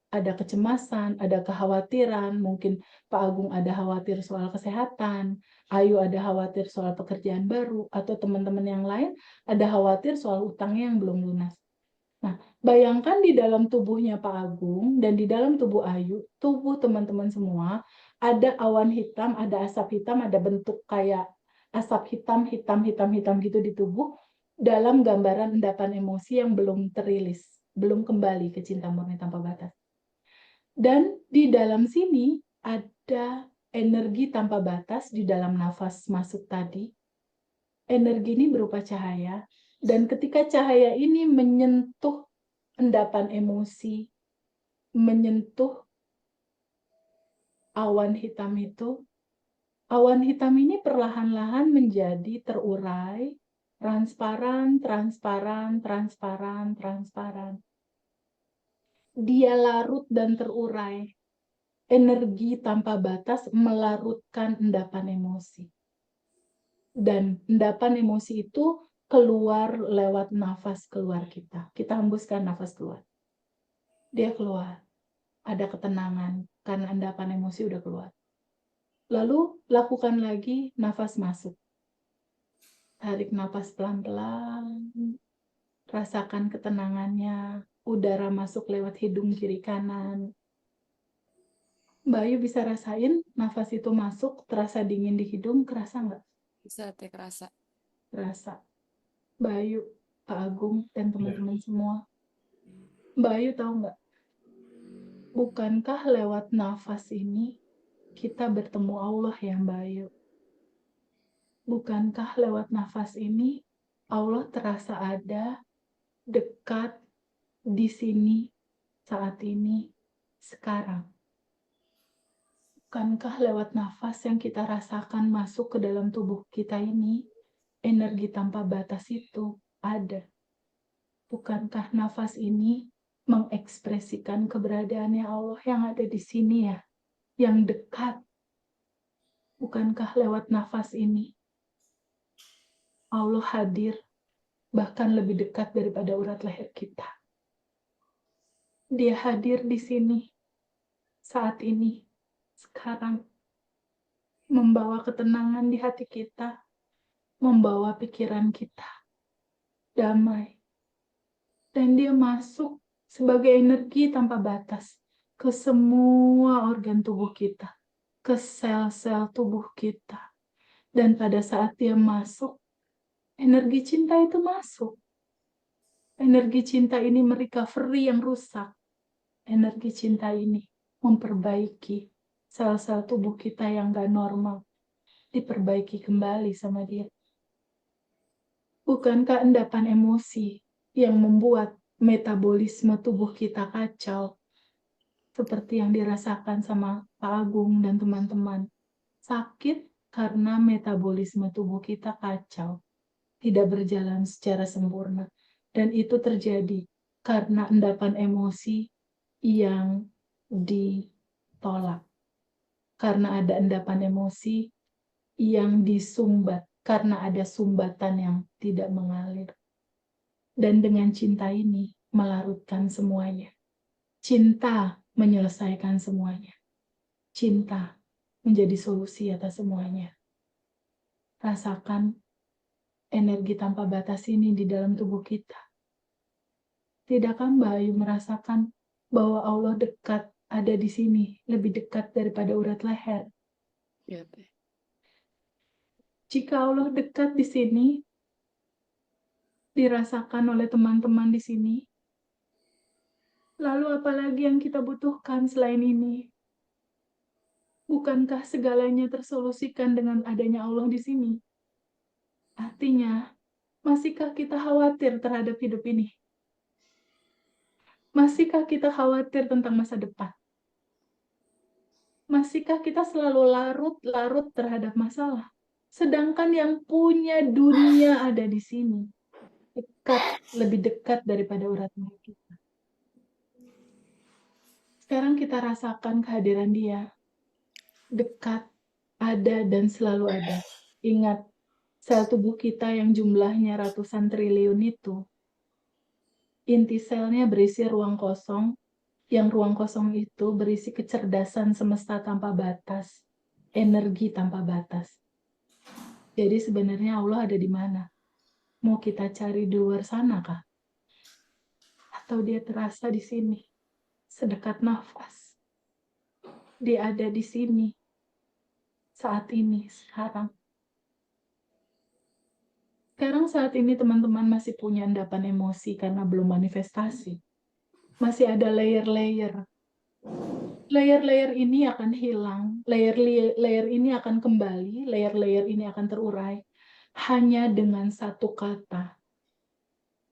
Ada kecemasan, ada kekhawatiran, mungkin Pak Agung ada khawatir soal kesehatan, Ayu ada khawatir soal pekerjaan baru, atau teman-teman yang lain ada khawatir soal utangnya yang belum lunas. Nah, bayangkan di dalam tubuhnya Pak Agung dan di dalam tubuh Ayu, tubuh teman-teman semua, ada awan hitam, ada asap hitam, ada bentuk kayak asap hitam, hitam, hitam, hitam gitu di tubuh, dalam gambaran endapan emosi yang belum terilis, belum kembali ke cinta murni tanpa batas. Dan di dalam sini ada energi tanpa batas di dalam nafas masuk tadi. Energi ini berupa cahaya. Dan ketika cahaya ini menyentuh endapan emosi, menyentuh awan hitam itu, awan hitam ini perlahan-lahan menjadi terurai, transparan, transparan, transparan, transparan. Dia larut dan terurai. Energi tanpa batas melarutkan endapan emosi. Dan endapan emosi itu keluar lewat nafas keluar kita. Kita hembuskan nafas keluar. Dia keluar. Ada ketenangan karena endapan emosi udah keluar. Lalu lakukan lagi nafas masuk. Tarik nafas pelan-pelan. Rasakan ketenangannya. Udara masuk lewat hidung kiri kanan. Mbak Ayu bisa rasain nafas itu masuk, terasa dingin di hidung, kerasa nggak? Bisa teh kerasa. Kerasa. Mbak Ayu, Pak Agung, dan teman-teman semua. Mbak Ayu tahu nggak? Bukankah lewat nafas ini kita bertemu Allah ya Mbak Ayu? Bukankah lewat nafas ini Allah terasa ada, dekat, di sini, saat ini, sekarang? Bukankah lewat nafas yang kita rasakan masuk ke dalam tubuh kita ini, energi tanpa batas itu ada? Bukankah nafas ini mengekspresikan keberadaannya Allah yang ada di sini ya, yang dekat? Bukankah lewat nafas ini Allah hadir bahkan lebih dekat daripada urat leher kita? Dia hadir di sini, saat ini, sekarang, membawa ketenangan di hati kita, membawa pikiran kita damai. Dan dia masuk sebagai energi tanpa batas ke semua organ tubuh kita, ke sel-sel tubuh kita. Dan pada saat dia masuk, energi cinta itu masuk. Energi cinta ini merecovery yang rusak. Energi cinta ini memperbaiki sel-sel tubuh kita yang gak normal. Diperbaiki kembali sama dia. Bukankah endapan emosi yang membuat metabolisme tubuh kita kacau? Seperti yang dirasakan sama Pak Agung dan teman-teman. Sakit karena metabolisme tubuh kita kacau. Tidak berjalan secara sempurna. Dan itu terjadi karena endapan emosi yang ditolak. Karena ada endapan emosi yang disumbat. Karena ada sumbatan yang tidak mengalir. Dan dengan cinta ini melarutkan semuanya. Cinta menyelesaikan semuanya. Cinta menjadi solusi atas semuanya. Rasakan energi tanpa batas ini di dalam tubuh kita. Tidakkah Mbak Ayu merasakan bahwa Allah dekat, ada di sini, lebih dekat daripada urat leher? Iya teh. Jika Allah dekat di sini, dirasakan oleh teman-teman di sini, lalu apalagi yang kita butuhkan selain ini? Bukankah segalanya tersolusikan dengan adanya Allah di sini? Artinya, masihkah kita khawatir terhadap hidup ini? Masihkah kita khawatir tentang masa depan? Masihkah kita selalu larut-larut terhadap masalah? Sedangkan yang punya dunia ada di sini. Dekat, lebih dekat daripada urat leher kita. Sekarang kita rasakan kehadiran Dia. Dekat, ada, dan selalu ada. Ingat, sel tubuh kita yang jumlahnya ratusan triliun itu, inti selnya berisi ruang kosong, yang ruang kosong itu berisi kecerdasan semesta tanpa batas, energi tanpa batas. Jadi sebenarnya Allah ada di mana? Mau kita cari di luar sana kah? Atau Dia terasa di sini, sedekat nafas? Dia ada di sini, saat ini, sekarang. Sekarang saat ini teman-teman masih punya endapan emosi karena belum manifestasi. Masih ada layer-layer. Layer-layer ini akan hilang, layer ini akan kembali, layer-layer ini akan terurai hanya dengan satu kata,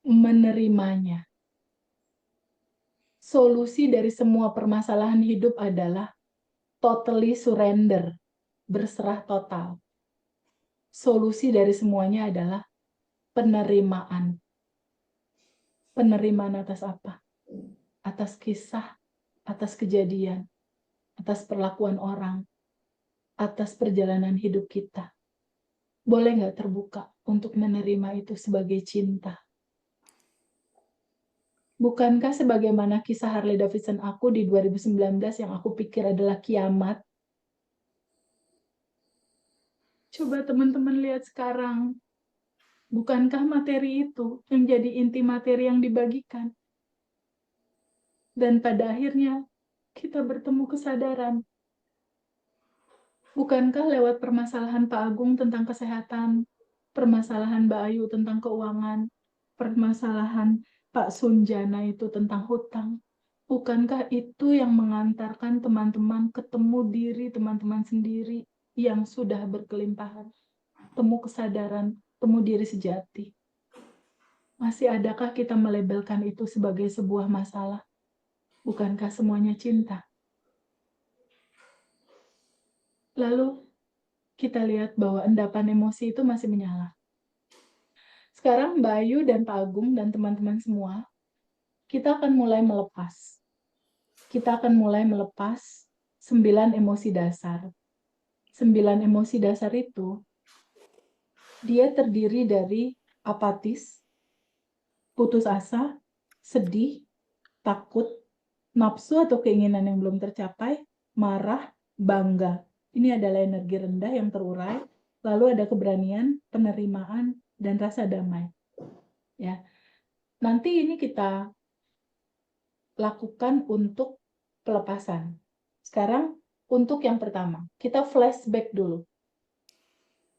menerimanya. Solusi dari semua permasalahan hidup adalah totally surrender, berserah total. Solusi dari semuanya adalah penerimaan. Penerimaan atas apa? Atas kisah, atas kejadian, atas perlakuan orang, atas perjalanan hidup kita. Boleh nggak terbuka untuk menerima itu sebagai cinta? Bukankah sebagaimana kisah Harley Davidson aku di 2019 yang aku pikir adalah kiamat? Coba teman-teman lihat sekarang. Bukankah materi itu yang jadi inti materi yang dibagikan? Dan pada akhirnya kita bertemu kesadaran. Bukankah lewat permasalahan Pak Agung tentang kesehatan, permasalahan Mbak Ayu tentang keuangan, permasalahan Pak Sunjana itu tentang hutang, bukankah itu yang mengantarkan teman-teman ketemu diri teman-teman sendiri yang sudah berkelimpahan, temu kesadaran, temu diri sejati? Masih adakah kita melabelkan itu sebagai sebuah masalah? Bukankah semuanya cinta? Lalu kita lihat bahwa endapan emosi itu masih menyala. Sekarang Mbak Ayu dan Pak Agung dan teman-teman semua, kita akan mulai melepas. Kita akan mulai melepas 9 emosi dasar. 9 emosi dasar itu, dia terdiri dari apatis, putus asa, sedih, takut, nafsu atau keinginan yang belum tercapai, marah, bangga. Ini adalah energi rendah yang terurai. Lalu ada keberanian, penerimaan, dan rasa damai. Ya, nanti ini kita lakukan untuk pelepasan. Sekarang untuk yang pertama, kita flashback dulu.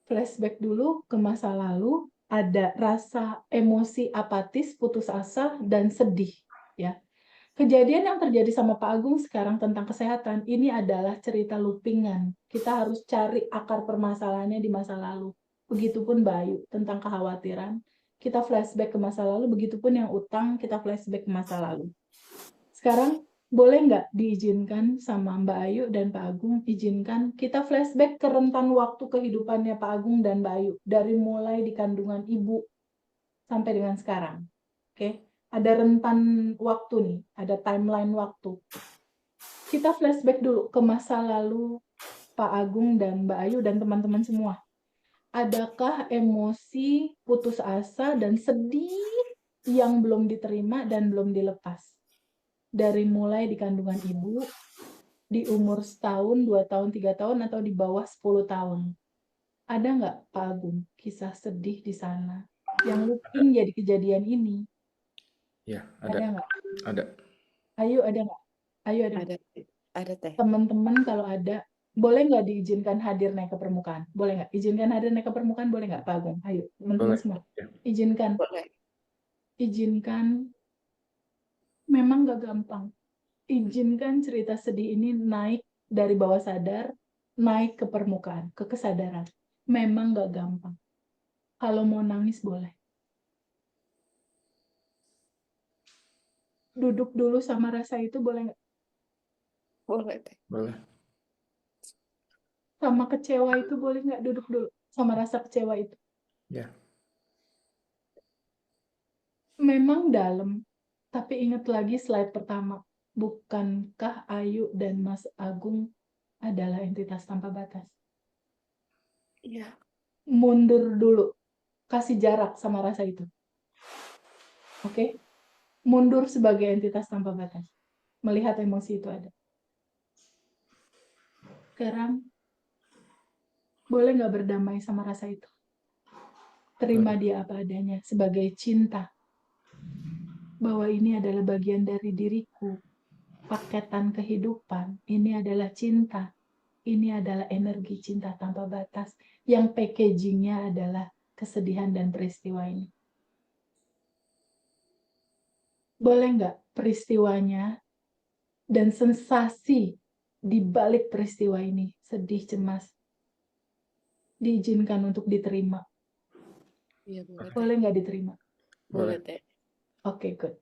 Flashback dulu ke masa lalu, ada rasa emosi apatis, putus asa, dan sedih. Ya, kejadian yang terjadi sama Pak Agung sekarang tentang kesehatan, ini adalah cerita loopingan. Kita harus cari akar permasalahannya di masa lalu. Begitupun Mbak Ayu, tentang kekhawatiran. Kita flashback ke masa lalu, begitupun yang utang, kita flashback ke masa lalu. Sekarang, boleh nggak diizinkan sama Mbak Ayu dan Pak Agung, izinkan kita flashback ke rentan waktu kehidupannya Pak Agung dan Mbak Ayu, dari mulai di kandungan ibu sampai dengan sekarang. Oke? Ada rentan waktu nih, ada timeline waktu. Kita flashback dulu ke masa lalu Pak Agung dan Mbak Ayu dan teman-teman semua. Adakah emosi putus asa dan sedih yang belum diterima dan belum dilepas? Dari mulai di kandungan ibu, di umur 1 tahun, 2 tahun, 3 tahun, atau di bawah 10 tahun. Ada nggak Pak Agung kisah sedih di sana yang looping jadi kejadian ini? Ya, Ada ada. nggak? Ada. Ayo ada nggak? Ayo ada. Ada teh. Teman-teman kalau ada, boleh nggak diizinkan hadir naik ke permukaan? Boleh nggak? Izinkan hadir naik ke permukaan, boleh nggak Pak Agung? Ayo, teman-teman Boleh. semua. Ya. Izinkan. Boleh. Izinkan. Memang nggak gampang. Izinkan cerita sedih ini naik dari bawah sadar, naik ke permukaan, ke kesadaran. Memang nggak gampang. Kalau mau nangis boleh. Duduk dulu sama rasa itu boleh nggak? Boleh teh. Boleh. Sama kecewa itu boleh nggak duduk dulu sama rasa kecewa itu? Ya. Memang dalam, tapi ingat lagi slide pertama. bukankah Ayu dan Mas Agung adalah entitas tanpa batas? Iya. Mundur dulu, kasih jarak sama rasa itu. Oke? Mundur sebagai entitas tanpa batas. Melihat emosi itu ada. Sekarang, boleh nggak berdamai sama rasa itu? Terima dia apa adanya sebagai cinta. Bahwa ini adalah bagian dari diriku. Paketan kehidupan. Ini adalah cinta. Ini adalah energi cinta tanpa batas. Yang packagingnya adalah kesedihan dan peristiwa ini. Boleh nggak peristiwanya dan sensasi di balik peristiwa ini, sedih, cemas, diizinkan untuk diterima? Iya, boleh, Teh. Boleh nggak diterima? Boleh, Teh. Oke, good.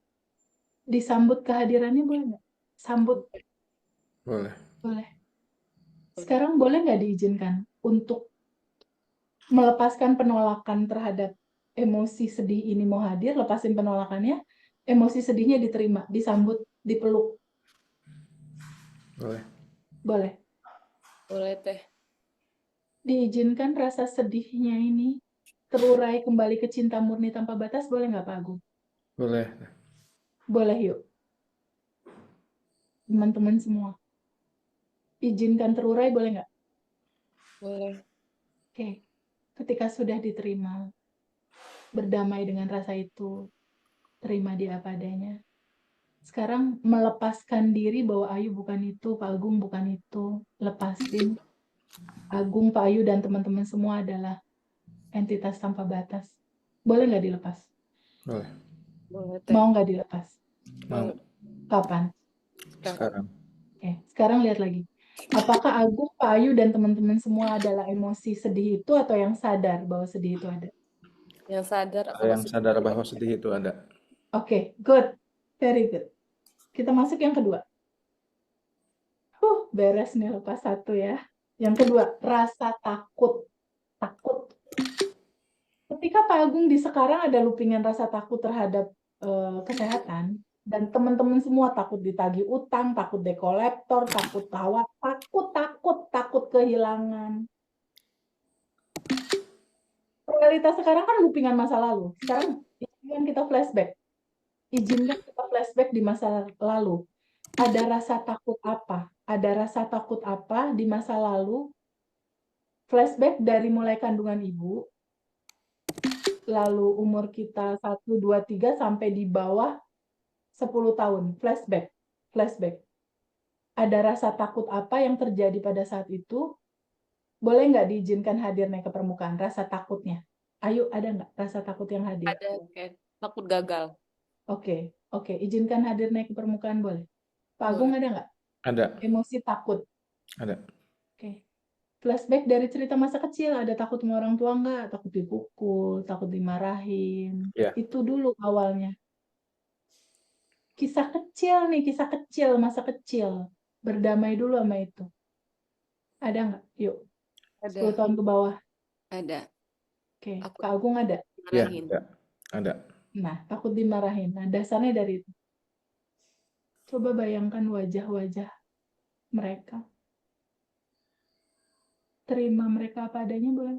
Disambut kehadirannya boleh nggak? Sambut, Boleh. boleh. Sekarang boleh nggak diizinkan untuk melepaskan penolakan terhadap emosi sedih ini mau hadir, lepasin penolakannya, emosi sedihnya diterima, disambut, dipeluk. Boleh. Boleh. Boleh, Teh. Diizinkan rasa sedihnya ini terurai kembali ke cinta murni tanpa batas, boleh nggak Pak Agung? Boleh. Boleh yuk. Teman-teman semua. Izinkan terurai, boleh nggak? Boleh. Oke. Ketika sudah diterima, berdamai dengan rasa itu, terima dia apa adanya. Sekarang melepaskan diri bahwa Ayu bukan itu, Pak Agung bukan itu. Lepasin. Agung, Pak Ayu, dan teman-teman semua adalah entitas tanpa batas. Boleh nggak dilepas? Boleh. Boleh, Teh. Mau nggak dilepas? Mau. Kapan? Sekarang. Oke, sekarang lihat lagi. Apakah Agung, Pak Ayu, dan teman-teman semua adalah emosi sedih itu atau yang sadar bahwa sedih itu ada? Yang sadar Ada kalau yang sadar bahwa sedih itu ada. Oke, good. Very good. Kita masuk yang kedua. Beres nih lepas satu ya. Yang kedua, rasa takut. Takut. Ketika Pak Agung di sekarang ada loopingan rasa takut terhadap kesehatan, dan teman-teman semua takut ditagih utang, takut dekolektor, takut tawa, takut kehilangan. Realitas sekarang kan loopingan masa lalu. Sekarang izinkan kita flashback. Izinkan kita flashback di masa lalu. Ada rasa takut apa? Ada rasa takut apa di masa lalu? Flashback dari mulai kandungan ibu, lalu umur kita 1, 2, 3 sampai di bawah 10 tahun. Flashback. Flashback. Ada rasa takut apa yang terjadi pada saat itu? Boleh nggak diizinkan hadir naik ke permukaan? Rasa takutnya. Ayo, ada nggak rasa takut yang hadir? ada kayak takut gagal. Oke. Izinkan hadir naik ke permukaan, boleh? Pak Agung ada nggak? Ada. Emosi takut. Ada. Oke. Flashback dari cerita masa kecil, ada takut sama orang tua nggak? Takut dipukul, takut dimarahin. Ya. Itu dulu awalnya. Kisah kecil nih, kisah kecil, masa kecil. Berdamai dulu sama itu. Ada nggak? Yuk, Ada. 10 tahun ke bawah. Ada. Oke, Takut Kak Agung ada? Ya, dimarahin. ada. Nah, takut dimarahin. Nah, dasarnya dari itu. Coba bayangkan wajah-wajah mereka. Terima mereka apa adanya, boleh?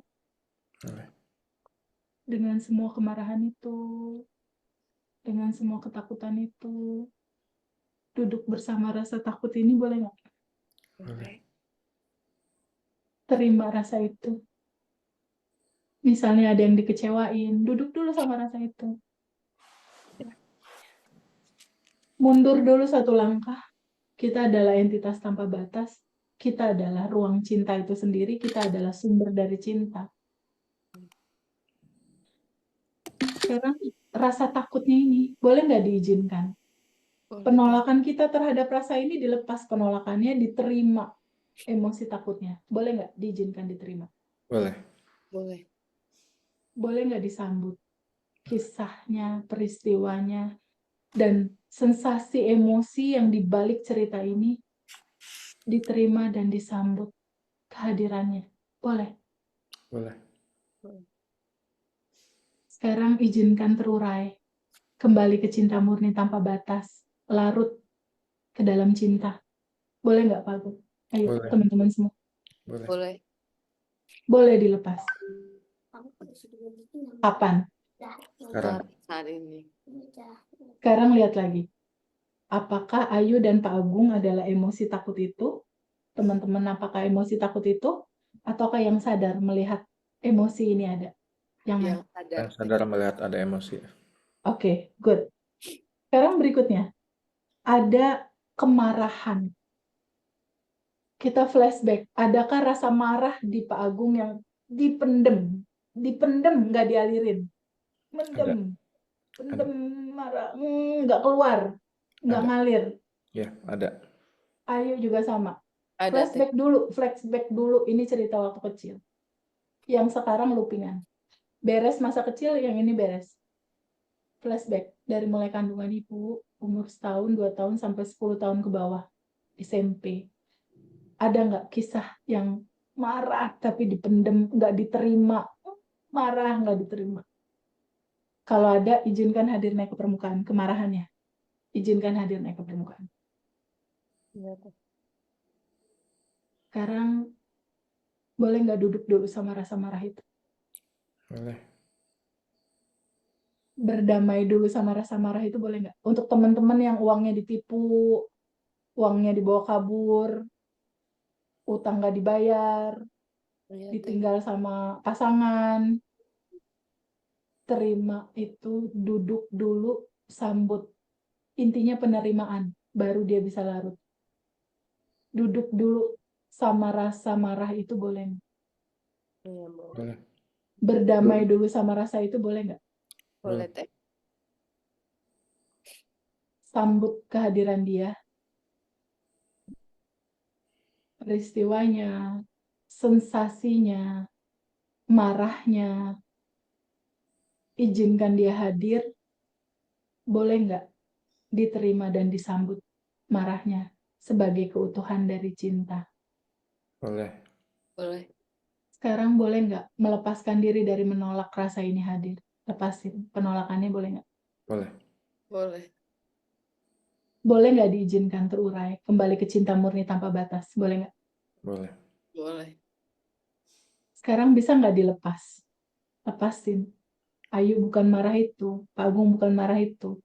Boleh. Dengan semua kemarahan itu, dengan semua ketakutan itu, duduk bersama rasa takut ini, boleh nggak? Boleh. Terima rasa itu. Misalnya ada yang dikecewain, duduk dulu sama rasa itu. Mundur dulu satu langkah. Kita adalah entitas tanpa batas. Kita adalah ruang cinta itu sendiri. Kita adalah sumber dari cinta. Sekarang rasa takutnya ini boleh nggak diizinkan? Boleh, Penolakan kita terhadap rasa ini dilepas penolakannya, diterima emosi takutnya. Boleh nggak diizinkan diterima? Boleh. Boleh. Boleh nggak disambut kisahnya, peristiwanya, dan sensasi emosi yang dibalik cerita ini diterima dan disambut kehadirannya? Boleh. Boleh. Sekarang izinkan terurai kembali ke cinta murni tanpa batas, larut ke dalam cinta. Boleh nggak Pak Agung? Ayo Boleh, teman-teman semua. boleh. Boleh. Boleh dilepas. Kapan? Sekarang. Saat ini. Sekarang lihat lagi. Apakah Ayu dan Pak Agung adalah emosi takut itu? Teman-teman, apakah emosi takut itu? Ataukah yang sadar melihat emosi ini ada? Yang mana? Yang sadar. Yang sadar melihat ada emosi. Oke, good. Sekarang berikutnya. Ada kemarahan. Kita flashback. Adakah rasa marah di Pak Agung yang dipendem? Dipendem, nggak dialirin. Ada, Mendem. ada, Pendem marah. Nggak keluar. Nggak ada. ngalir. Ya, ada. Ayu juga sama. Ada teh. Flashback dulu. Ini cerita waktu kecil. Yang sekarang loopingan. Beres masa kecil, yang ini beres. Flashback. Dari mulai kandungan ibu, umur setahun, 2 tahun, sampai 10 tahun ke bawah. SMP. Ada nggak kisah yang marah tapi dipendem, nggak diterima? Marah, nggak diterima. Kalau ada, izinkan hadir naik ke permukaan. Kemarahannya. Izinkan hadir naik ke permukaan. Iya, teh. Sekarang, boleh nggak duduk dulu sama rasa marah itu? Boleh. Berdamai dulu sama rasa marah itu boleh nggak? Untuk teman-teman yang uangnya ditipu, uangnya dibawa kabur, utang nggak dibayar, Iya, teh. ditinggal sama pasangan, terima itu, duduk dulu, sambut. Intinya penerimaan, baru dia bisa larut. Duduk dulu sama rasa marah itu boleh nggak? Iya, boleh. Boleh. Berdamai dulu sama rasa itu boleh nggak? Boleh, teh. Sambut kehadiran dia, peristiwanya, sensasinya, marahnya, izinkan dia hadir, boleh nggak diterima dan disambut marahnya sebagai keutuhan dari cinta. Boleh. Boleh. Sekarang boleh nggak melepaskan diri dari menolak rasa ini hadir? Lepasin penolakannya, boleh nggak? Boleh. Boleh. Boleh nggak diizinkan terurai, kembali ke cinta murni tanpa batas? Boleh nggak? Boleh. Boleh. Sekarang bisa nggak dilepas? Lepasin. Ayu bukan marah itu, Pak Agung bukan marah itu.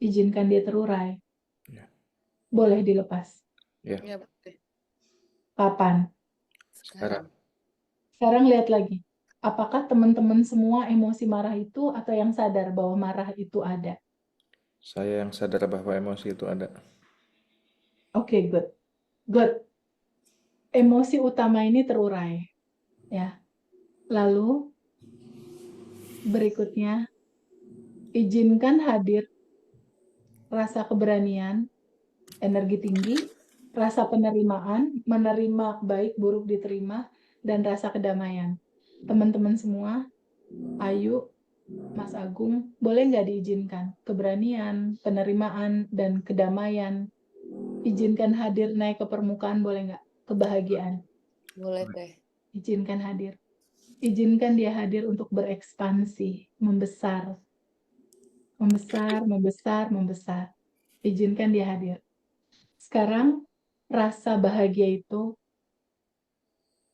Izinkan dia terurai. Ya. Boleh dilepas. Ya. Iya, boleh. Kapan? Sekarang. Sekarang lihat lagi. Apakah teman-teman semua emosi marah itu atau yang sadar bahwa marah itu ada? Saya yang sadar bahwa emosi itu ada. Oke, good. Good. Emosi utama ini terurai. Ya. Lalu berikutnya, izinkan hadir rasa keberanian, energi tinggi, rasa penerimaan, menerima baik buruk diterima, dan rasa kedamaian. Teman-teman semua, Ayu, Mas Agung, boleh nggak diizinkan? Keberanian, penerimaan, dan kedamaian. Izinkan hadir naik ke permukaan, boleh nggak? Kebahagiaan. Boleh, teh. Izinkan hadir. Izinkan dia hadir untuk berekspansi, membesar. Membesar, membesar, membesar. Izinkan dia hadir. Sekarang, rasa bahagia itu,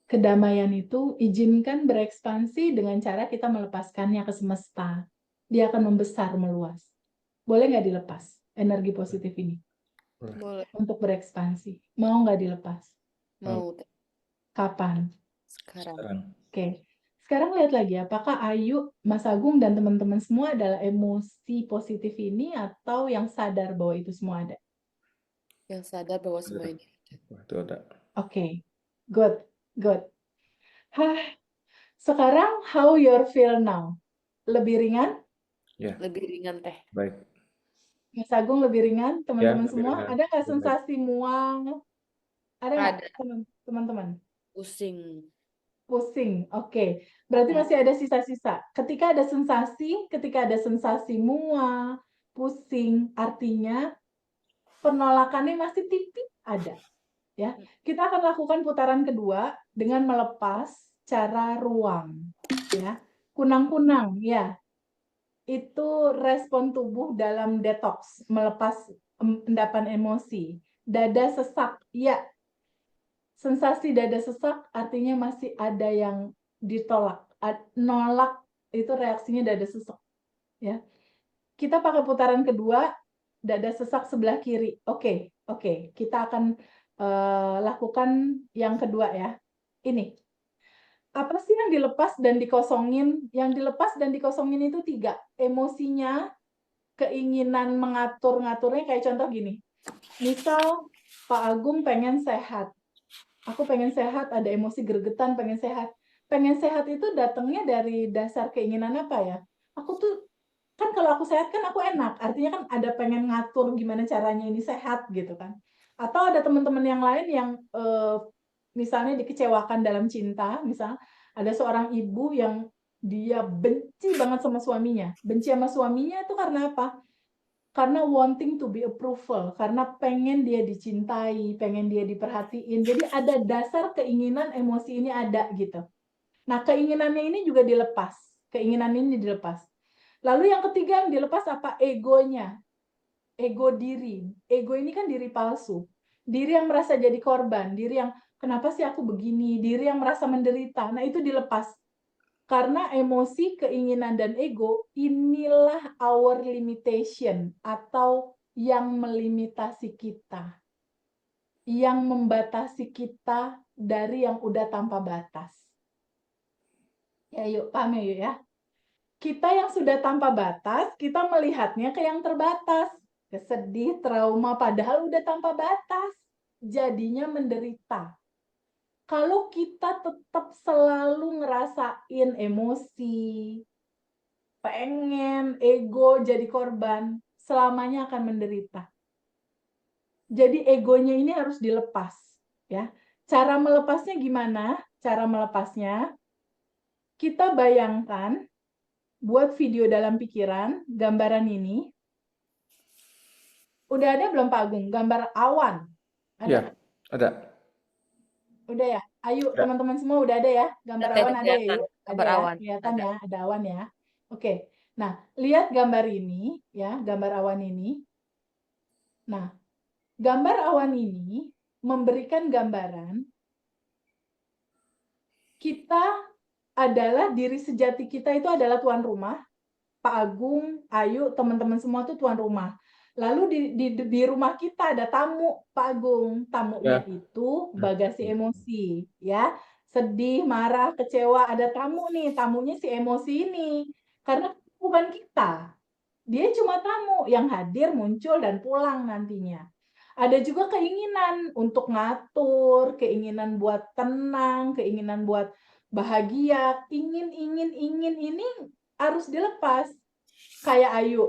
kedamaian itu, izinkan berekspansi dengan cara kita melepaskannya ke semesta. Dia akan membesar, meluas. Boleh nggak dilepas energi positif ini Boleh. untuk berekspansi? Mau nggak dilepas? Mau, teh. Kapan? Sekarang. Sekarang. Oke. Sekarang lihat lagi, apakah Ayu, Mas Agung, dan teman-teman semua adalah emosi positif ini atau yang sadar bahwa itu semua ada? Yang sadar bahwa semua ini ada. Wah, itu ada. Oke. Good. Good. Hah. Sekarang, how you feel now? Lebih ringan? Ya. Lebih ringan, teh. Baik. Mas Agung lebih ringan? Ya, Teman-teman lebih semua? ringan. Ada nggak Lebih baik. sensasi mual? Ada nggak Ada. teman-teman? Pusing. Pusing, oke. Berarti masih ada sisa-sisa. Ketika ada sensasi mual, pusing, artinya penolakannya masih tipis ada. Ya, kita akan lakukan putaran kedua dengan melepas cara ruang. Ya, kunang-kunang, ya. Itu respon tubuh dalam detox, melepas endapan emosi. Dada sesak, iya. Sensasi dada sesak artinya masih ada yang ditolak. Nolak itu reaksinya dada sesak. Ya. Kita pakai putaran kedua, dada sesak sebelah kiri. Oke. Kita akan lakukan yang kedua ya. Ini. Apa sih yang dilepas dan dikosongin? Yang dilepas dan dikosongin itu 3. Emosinya, keinginan mengatur-ngaturnya kayak contoh gini. Misal Pak Agung pengen sehat. Aku pengen sehat, ada emosi gregetan pengen sehat. Pengen sehat itu datangnya dari dasar keinginan apa ya? Aku tuh, kan kalau aku sehat kan aku enak. Artinya kan ada pengen ngatur gimana caranya ini sehat gitu kan. Atau ada teman-teman yang lain yang misalnya dikecewakan dalam cinta, misal ada seorang ibu yang dia benci banget sama suaminya. Benci sama suaminya itu karena apa? Karena wanting to be approval, karena pengen dia dicintai, pengen dia diperhatiin. Jadi ada dasar keinginan emosi ini ada gitu. Nah, keinginannya ini juga dilepas. Keinginan ini dilepas. Lalu yang ketiga yang dilepas apa? Egonya. Ego diri. Ego ini kan diri palsu. Diri yang merasa jadi korban, diri yang kenapa sih aku begini, diri yang merasa menderita. Nah, itu dilepas. Karena emosi, keinginan, dan ego inilah our limitation atau yang melimitasi kita. Yang membatasi kita dari yang udah tanpa batas. Ya yuk, paham ya yuk ya? Kita yang sudah tanpa batas, kita melihatnya ke yang terbatas. Kesedih, trauma, padahal udah tanpa batas. Jadinya menderita. Kalau kita tetap selalu ngerasain emosi, pengen, ego jadi korban, selamanya akan menderita. Jadi egonya ini harus dilepas. Ya. Cara melepasnya gimana? Cara melepasnya, kita bayangkan, buat video dalam pikiran, gambaran ini. Udah ada belum Pak Agung? Gambar awan. Ada? Ya, ada. Udah ya? Ayo Ada. teman-teman semua udah ada ya? Gambar Udah awan ada ya? kelihatan. Yuk? Ada Gambar ya? awan. Kelihatan Ada. ya? Ada awan ya? Oke. Nah, lihat gambar ini ya, gambar awan ini. Nah, gambar awan ini memberikan gambaran kita adalah diri sejati kita itu adalah tuan rumah. Pak Agung, Ayu, teman-teman semua tuh tuan rumah. Lalu di rumah kita ada tamu, Pak Agung. Tamunya Ya. itu bagasi emosi, ya. Sedih, marah, kecewa, ada tamu nih. Tamunya si emosi ini. Karena bukan kita. Dia cuma tamu yang hadir, muncul, dan pulang nantinya. Ada juga keinginan untuk ngatur, keinginan buat tenang, keinginan buat bahagia, ingin ini harus dilepas. Kayak Ayu.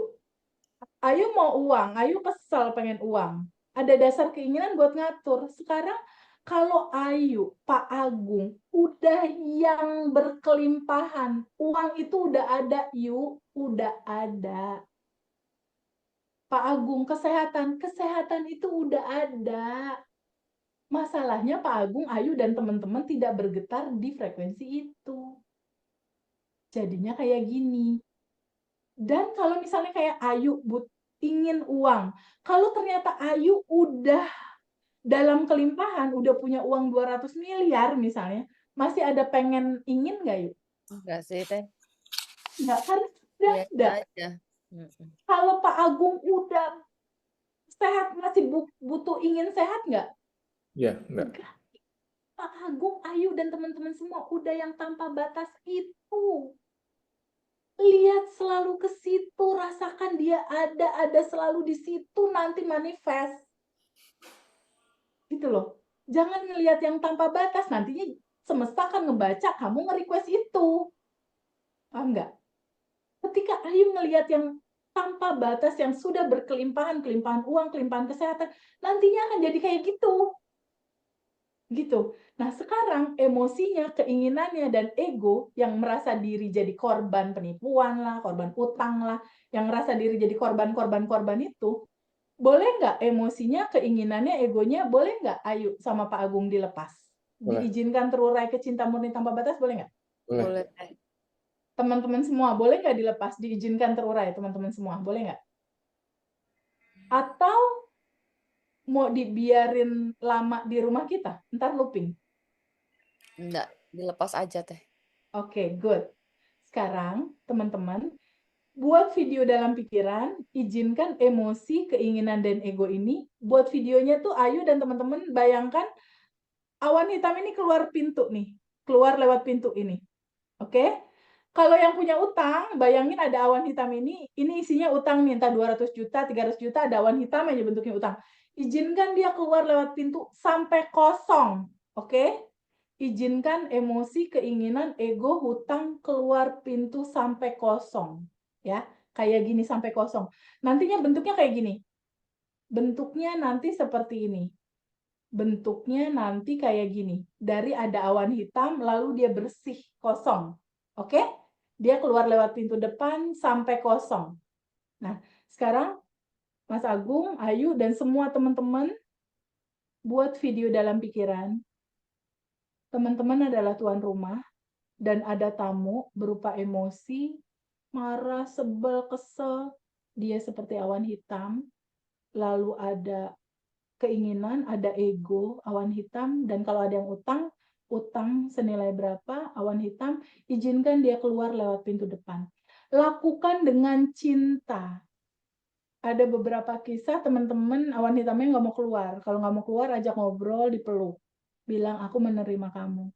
Ayu mau uang, Ayu kesel pengen uang. Ada dasar keinginan buat ngatur. Sekarang kalau Ayu, Pak Agung, udah yang berkelimpahan, uang itu udah ada, yuk, udah ada. Pak Agung, kesehatan itu udah ada. Masalahnya Pak Agung, Ayu, dan teman-teman tidak bergetar di frekuensi itu. Jadinya kayak gini. Dan kalau misalnya kayak Ayu ingin uang, kalau ternyata Ayu udah dalam kelimpahan, udah punya uang 200 miliar misalnya, masih ada pengen ingin nggak Yuk? Enggak sih, Teh. Nggak, karena udah Biasa ada. aja. Kalau Pak Agung udah sehat, masih butuh ingin sehat nggak? Ya, enggak. Pak Agung, Ayu, dan teman-teman semua udah yang tanpa batas itu. Lihat selalu ke situ, rasakan dia ada selalu di situ, nanti manifest. Gitu loh. Jangan ngelihat yang tanpa batas, nantinya semesta akan ngebaca kamu nge-request itu. Paham nggak? Ketika Ayu ngelihat yang tanpa batas, yang sudah berkelimpahan, kelimpahan uang, kelimpahan kesehatan, nantinya akan jadi kayak gitu. Gitu. Nah, sekarang emosinya, keinginannya, dan ego yang merasa diri jadi korban penipuan lah, korban utang lah, yang merasa diri jadi korban itu, boleh nggak emosinya, keinginannya, egonya, boleh nggak Ayu sama Pak Agung dilepas? Boleh. Diizinkan terurai ke cinta murni tanpa batas, boleh nggak? Boleh. Boleh, Teh. Teman-teman semua, boleh nggak dilepas? Diizinkan terurai, teman-teman semua, boleh nggak? Atau mau dibiarin lama di rumah kita? Ntar looping. Enggak, dilepas aja teh. Oke, good. Sekarang, teman-teman, buat video dalam pikiran, izinkan emosi, keinginan, dan ego ini. Buat videonya tuh Ayu dan teman-teman bayangkan awan hitam ini keluar pintu nih. Keluar lewat pintu ini. Oke? Kalau yang punya utang, bayangin ada awan hitam ini isinya utang nih, entah 200 juta, 300 juta, ada awan hitam aja bentuknya utang. Izinkan dia keluar lewat pintu sampai kosong. Oke? Izinkan emosi, keinginan, ego, hutang keluar pintu sampai kosong. Ya, kayak gini sampai kosong. Nantinya bentuknya kayak gini. Bentuknya nanti seperti ini. Bentuknya nanti kayak gini. Dari ada awan hitam, lalu dia bersih, kosong. Oke? Dia keluar lewat pintu depan sampai kosong. Nah, sekarang Mas Agung, Ayu, dan semua teman-teman buat video dalam pikiran. Teman-teman adalah tuan rumah dan ada tamu berupa emosi, marah, sebel, kesel. Dia seperti awan hitam. Lalu ada keinginan, ada ego, awan hitam, dan kalau ada yang utang senilai berapa, awan hitam, izinkan dia keluar lewat pintu depan. Lakukan dengan cinta. Ada beberapa kisah teman-teman awan hitamnya nggak mau keluar. Kalau nggak mau keluar, ajak ngobrol, dipeluk. Bilang, aku menerima kamu.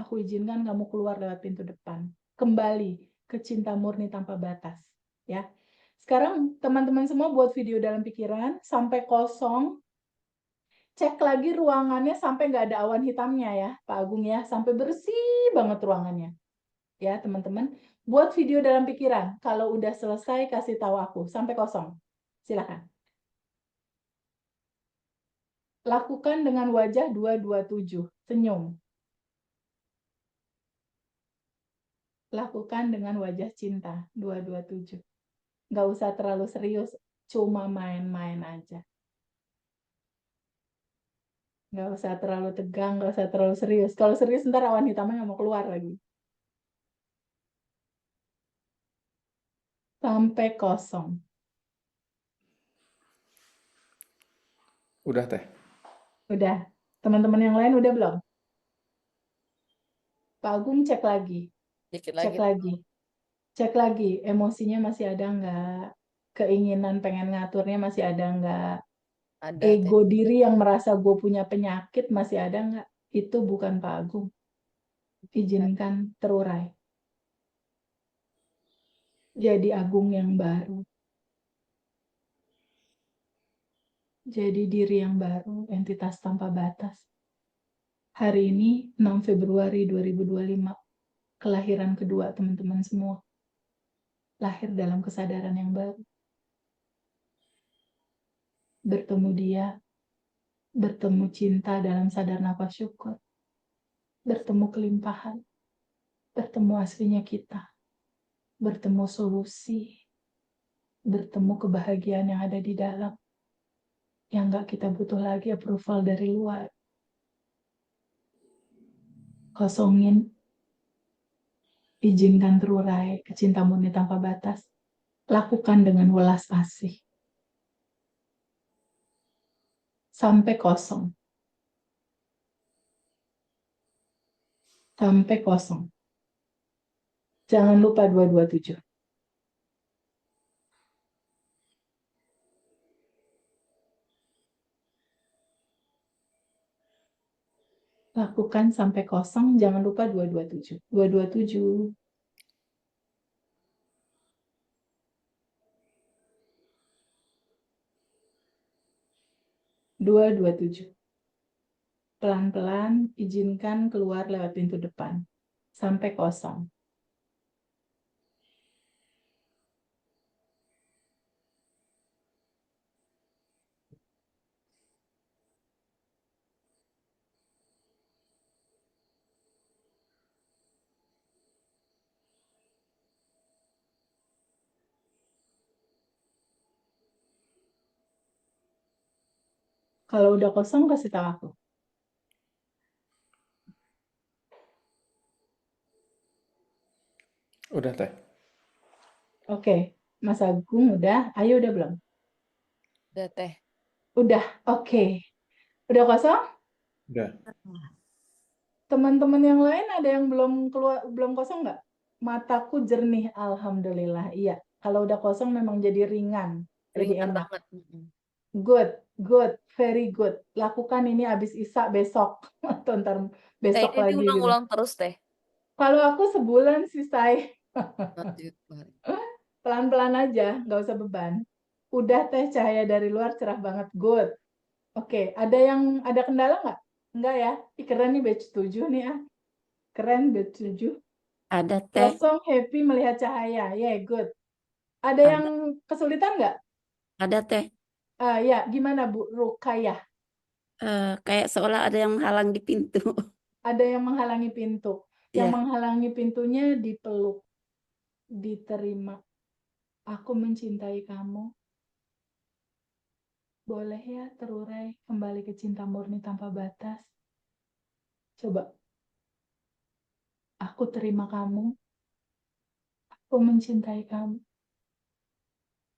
Aku izinkan kamu keluar lewat pintu depan. Kembali ke cinta murni tanpa batas. Ya. Sekarang teman-teman semua buat video dalam pikiran, sampai kosong, cek lagi ruangannya sampai nggak ada awan hitamnya ya, Pak Agung ya, sampai bersih banget ruangannya. Ya, teman-teman, buat video dalam pikiran. Kalau udah selesai kasih tahu aku sampai kosong. Silakan. Lakukan dengan wajah 227, senyum. Lakukan dengan wajah cinta 227. Nggak usah terlalu serius, cuma main-main aja. Nggak usah terlalu tegang, nggak usah terlalu serius. Kalau serius ntar awan hitamnya nggak mau keluar lagi. Sampai kosong. Udah teh. Udah. Teman-teman yang lain udah belum? Pak Agung cek lagi. Dikit Cek lagi. lagi. Cek lagi. Emosinya masih ada nggak? Keinginan pengen ngaturnya masih ada nggak? Ada teh. Ego diri yang merasa gue punya penyakit masih ada nggak? Itu bukan Pak Agung. Izinkan terurai. Jadi Agung yang baru. Jadi diri yang baru, entitas tanpa batas. Hari ini 6 Februari 2025, kelahiran kedua teman-teman semua. Lahir dalam kesadaran yang baru. Bertemu dia, bertemu cinta dalam sadar nafas syukur, bertemu kelimpahan, bertemu aslinya kita, bertemu solusi, bertemu kebahagiaan yang ada di dalam, yang gak kita butuh lagi approval dari luar. Kosongin, izinkan terurai ke cinta murni tanpa batas. Lakukan dengan welas asih. Sampai kosong. Sampai kosong. Jangan lupa 227. Lakukan sampai kosong, jangan lupa 227. 227. 227. Pelan-pelan izinkan keluar lewat pintu depan. Sampai kosong. Kalau udah kosong, kasih tahu aku. Udah teh. Oke, Mas Agung udah. Ayo udah belum? Udah teh. Udah, oke. Udah kosong? Udah. Teman-teman yang lain ada yang belum keluar, belum kosong nggak? Mataku jernih, alhamdulillah. Iya, kalau udah kosong memang jadi ringan, lebih Ringan enak. banget. Good, very good. Lakukan ini abis Isya besok atau ntar Teh besok ini lagi gitu. diulang-ulang terus teh. Kalau aku sebulan sih, Say. Lanjut. Pelan-pelan aja, nggak usah beban. Udah teh, cahaya dari luar cerah banget, good. Oke, ada kendala nggak? Enggak ya? Ih, keren nih batch 7 nih ah. Keren batch 7. Ada teh, Kosong happy melihat cahaya. Yeah, good. Ada Ada. yang kesulitan nggak? ada teh. Ya, gimana Bu Rukayah? Kayak seolah ada yang menghalang di pintu. Ada yang menghalangi pintu. Yang Iya. menghalangi pintunya dipeluk, diterima. Aku mencintai kamu. Boleh ya terurai kembali ke cinta murni tanpa batas. Coba, aku terima kamu. Aku mencintai kamu.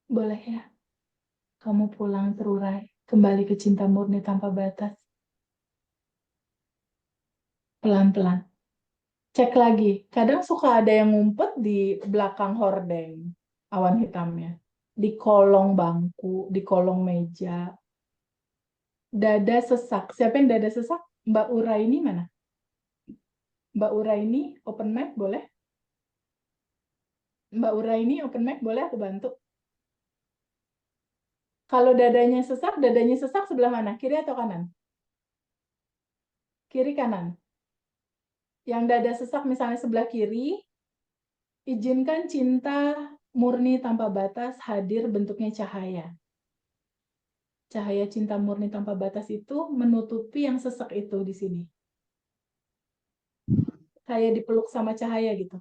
Boleh ya kamu pulang terurai kembali ke cinta murni tanpa batas. Pelan-pelan. Cek lagi. Kadang suka ada yang ngumpet di belakang hordeng awan hitamnya. Di kolong bangku, di kolong meja. Dada sesak. Siapa yang dada sesak? Mbak Ura ini mana? Mbak Ura ini open mic boleh? Mbak Ura ini open mic boleh aku bantu? Kalau dadanya sesak sebelah mana? Kiri atau kanan? Kiri kanan. Yang dada sesak misalnya sebelah kiri, izinkan cinta murni tanpa batas hadir bentuknya cahaya. Cahaya cinta murni tanpa batas itu menutupi yang sesak itu di sini. Kayak dipeluk sama cahaya gitu.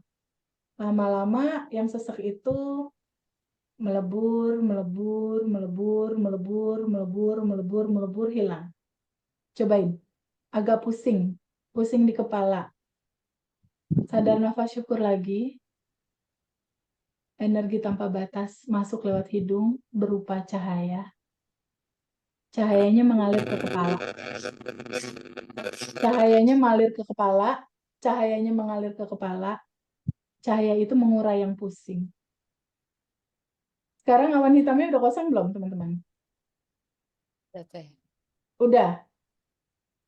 Lama-lama yang sesak itu melebur, melebur, melebur, melebur, melebur, melebur, melebur, hilang. Cobain. Agak pusing. Pusing di kepala. Sadar nafas syukur lagi. Energi tanpa batas masuk lewat hidung berupa cahaya. Cahayanya mengalir ke kepala. Cahayanya mengalir ke kepala. Cahayanya mengalir ke kepala. Cahaya itu mengurai yang pusing. Sekarang awan hitamnya udah kosong belum, teman-teman? Udah teh. Udah.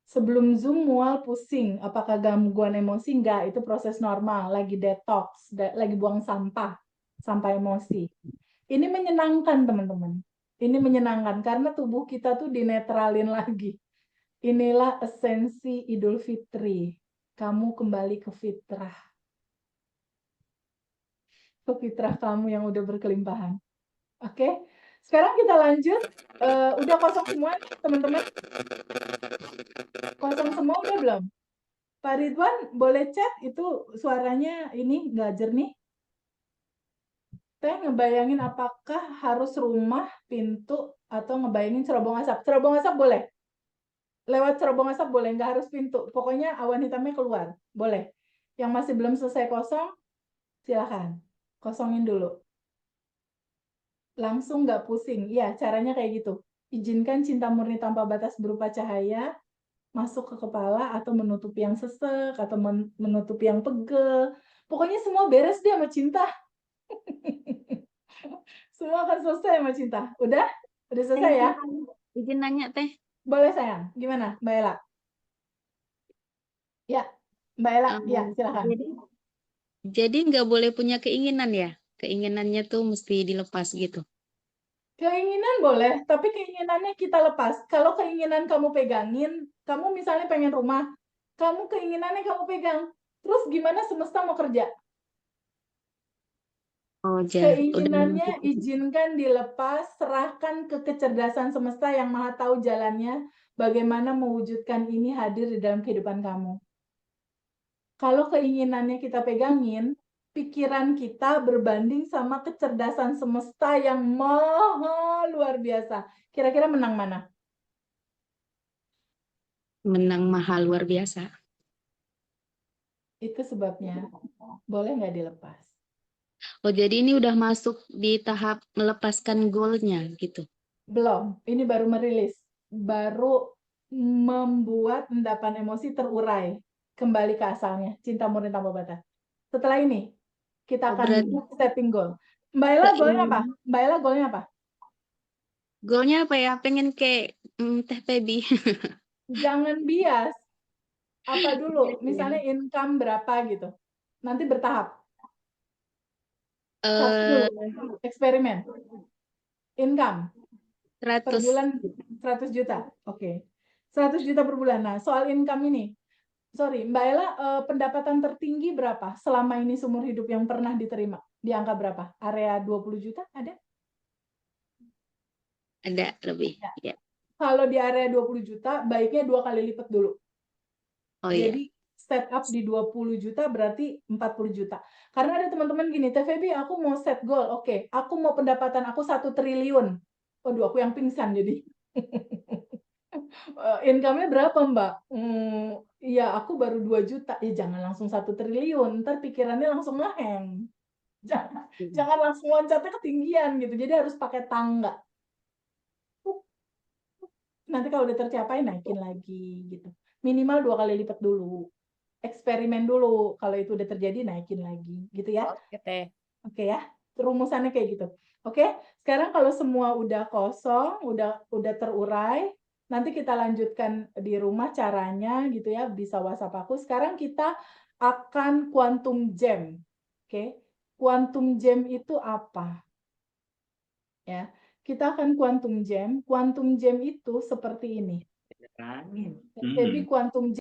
Sebelum Zoom mual pusing. Apakah gangguan emosi? Enggak, itu proses normal. Lagi detox, lagi buang sampah. Sampah emosi. Ini menyenangkan, teman-teman. Ini menyenangkan karena tubuh kita tuh dinetralin lagi. Inilah esensi Idul Fitri. Kamu kembali ke fitrah. Ke fitrah kamu yang udah berkelimpahan. Oke, sekarang kita lanjut. Udah kosong semua, teman-teman? Kosong semua udah belum? Pak Ridwan, boleh chat itu suaranya ini nggak jernih? Teh ngebayangin apakah harus rumah, pintu, atau ngebayangin cerobong asap? Cerobong asap boleh? Lewat cerobong asap boleh, nggak harus pintu. Pokoknya awan hitamnya keluar, boleh. Yang masih belum selesai kosong, silahkan. Kosongin dulu. Langsung nggak pusing. Ya, caranya kayak gitu. Izinkan cinta murni tanpa batas berupa cahaya masuk ke kepala atau menutupi yang sesek atau menutupi yang pegel. Pokoknya semua beres dia sama cinta. Semua akan selesai sama cinta. Udah? Udah selesai ya? Izin nanya teh. Boleh sayang. Gimana, Mbak Ella? Ya, Mbak Ella. Ya, silakan. Jadi nggak boleh punya keinginan ya? Keinginannya tuh mesti dilepas gitu. Keinginan boleh, tapi keinginannya kita lepas. Kalau keinginan kamu pegangin, kamu misalnya pengen rumah, kamu keinginannya kamu pegang. Terus gimana semesta mau kerja? Oh, Keinginannya izinkan dilepas, serahkan ke kecerdasan semesta yang maha tahu jalannya, bagaimana mewujudkan ini hadir di dalam kehidupan kamu. Kalau keinginannya kita pegangin, pikiran kita berbanding sama kecerdasan semesta yang maha luar biasa. Kira-kira menang mana? menang mahal luar biasa. Itu sebabnya. Boleh nggak dilepas? Oh, jadi ini udah masuk di tahap melepaskan goalnya gitu. Belum, ini baru merilis, baru membuat endapan emosi terurai kembali ke asalnya, cinta murni tanpa batas. Setelah ini kita Oh, akan berarti setting goal. Mbak Ella goalnya apa? keinginan. Mbak Ella goalnya apa? Goalnya apa ya? Pengen kayak Teh Febi. Jangan bias. Apa dulu? Iya. Misalnya income berapa gitu. Nanti bertahap. Satu dulu, Eh, eksperimen. Income per 100. bulan 100 juta. Oke. 100 juta per bulan. Nah, soal income ini. Sorry, Mbak Ella, pendapatan tertinggi berapa selama ini seumur hidup yang pernah diterima? Di angka berapa? Area 20 juta ada? Ada lebih. Ya. Ya. Kalau di area 20 juta, baiknya 2 kali lipat dulu. Oh iya. Jadi set up di 20 juta berarti 40 juta. Karena ada teman-teman gini, TVB aku mau set goal. Oke, aku mau pendapatan aku 1 triliun. Waduh, aku yang pingsan jadi. Income-nya berapa, Mbak? Iya, aku baru 2 juta. Ya jangan langsung 1 triliun, ntar pikirannya langsung ngeheng. Jangan langsung loncatnya ketinggian gitu. Jadi harus pakai tangga. Nanti kalau udah tercapai naikin lagi gitu. Minimal 2 kali lipat dulu. Eksperimen dulu. Kalau itu udah terjadi naikin lagi gitu ya. Oke, Teh. Oke ya. Rumusannya kayak gitu. Oke, sekarang kalau semua udah kosong, udah terurai, nanti kita lanjutkan di rumah caranya gitu ya, bisa WhatsApp aku. Sekarang kita akan quantum jam. Oke. Quantum jam itu apa? Ya. Kita akan quantum jam. Quantum jam itu seperti ini. Jadi quantum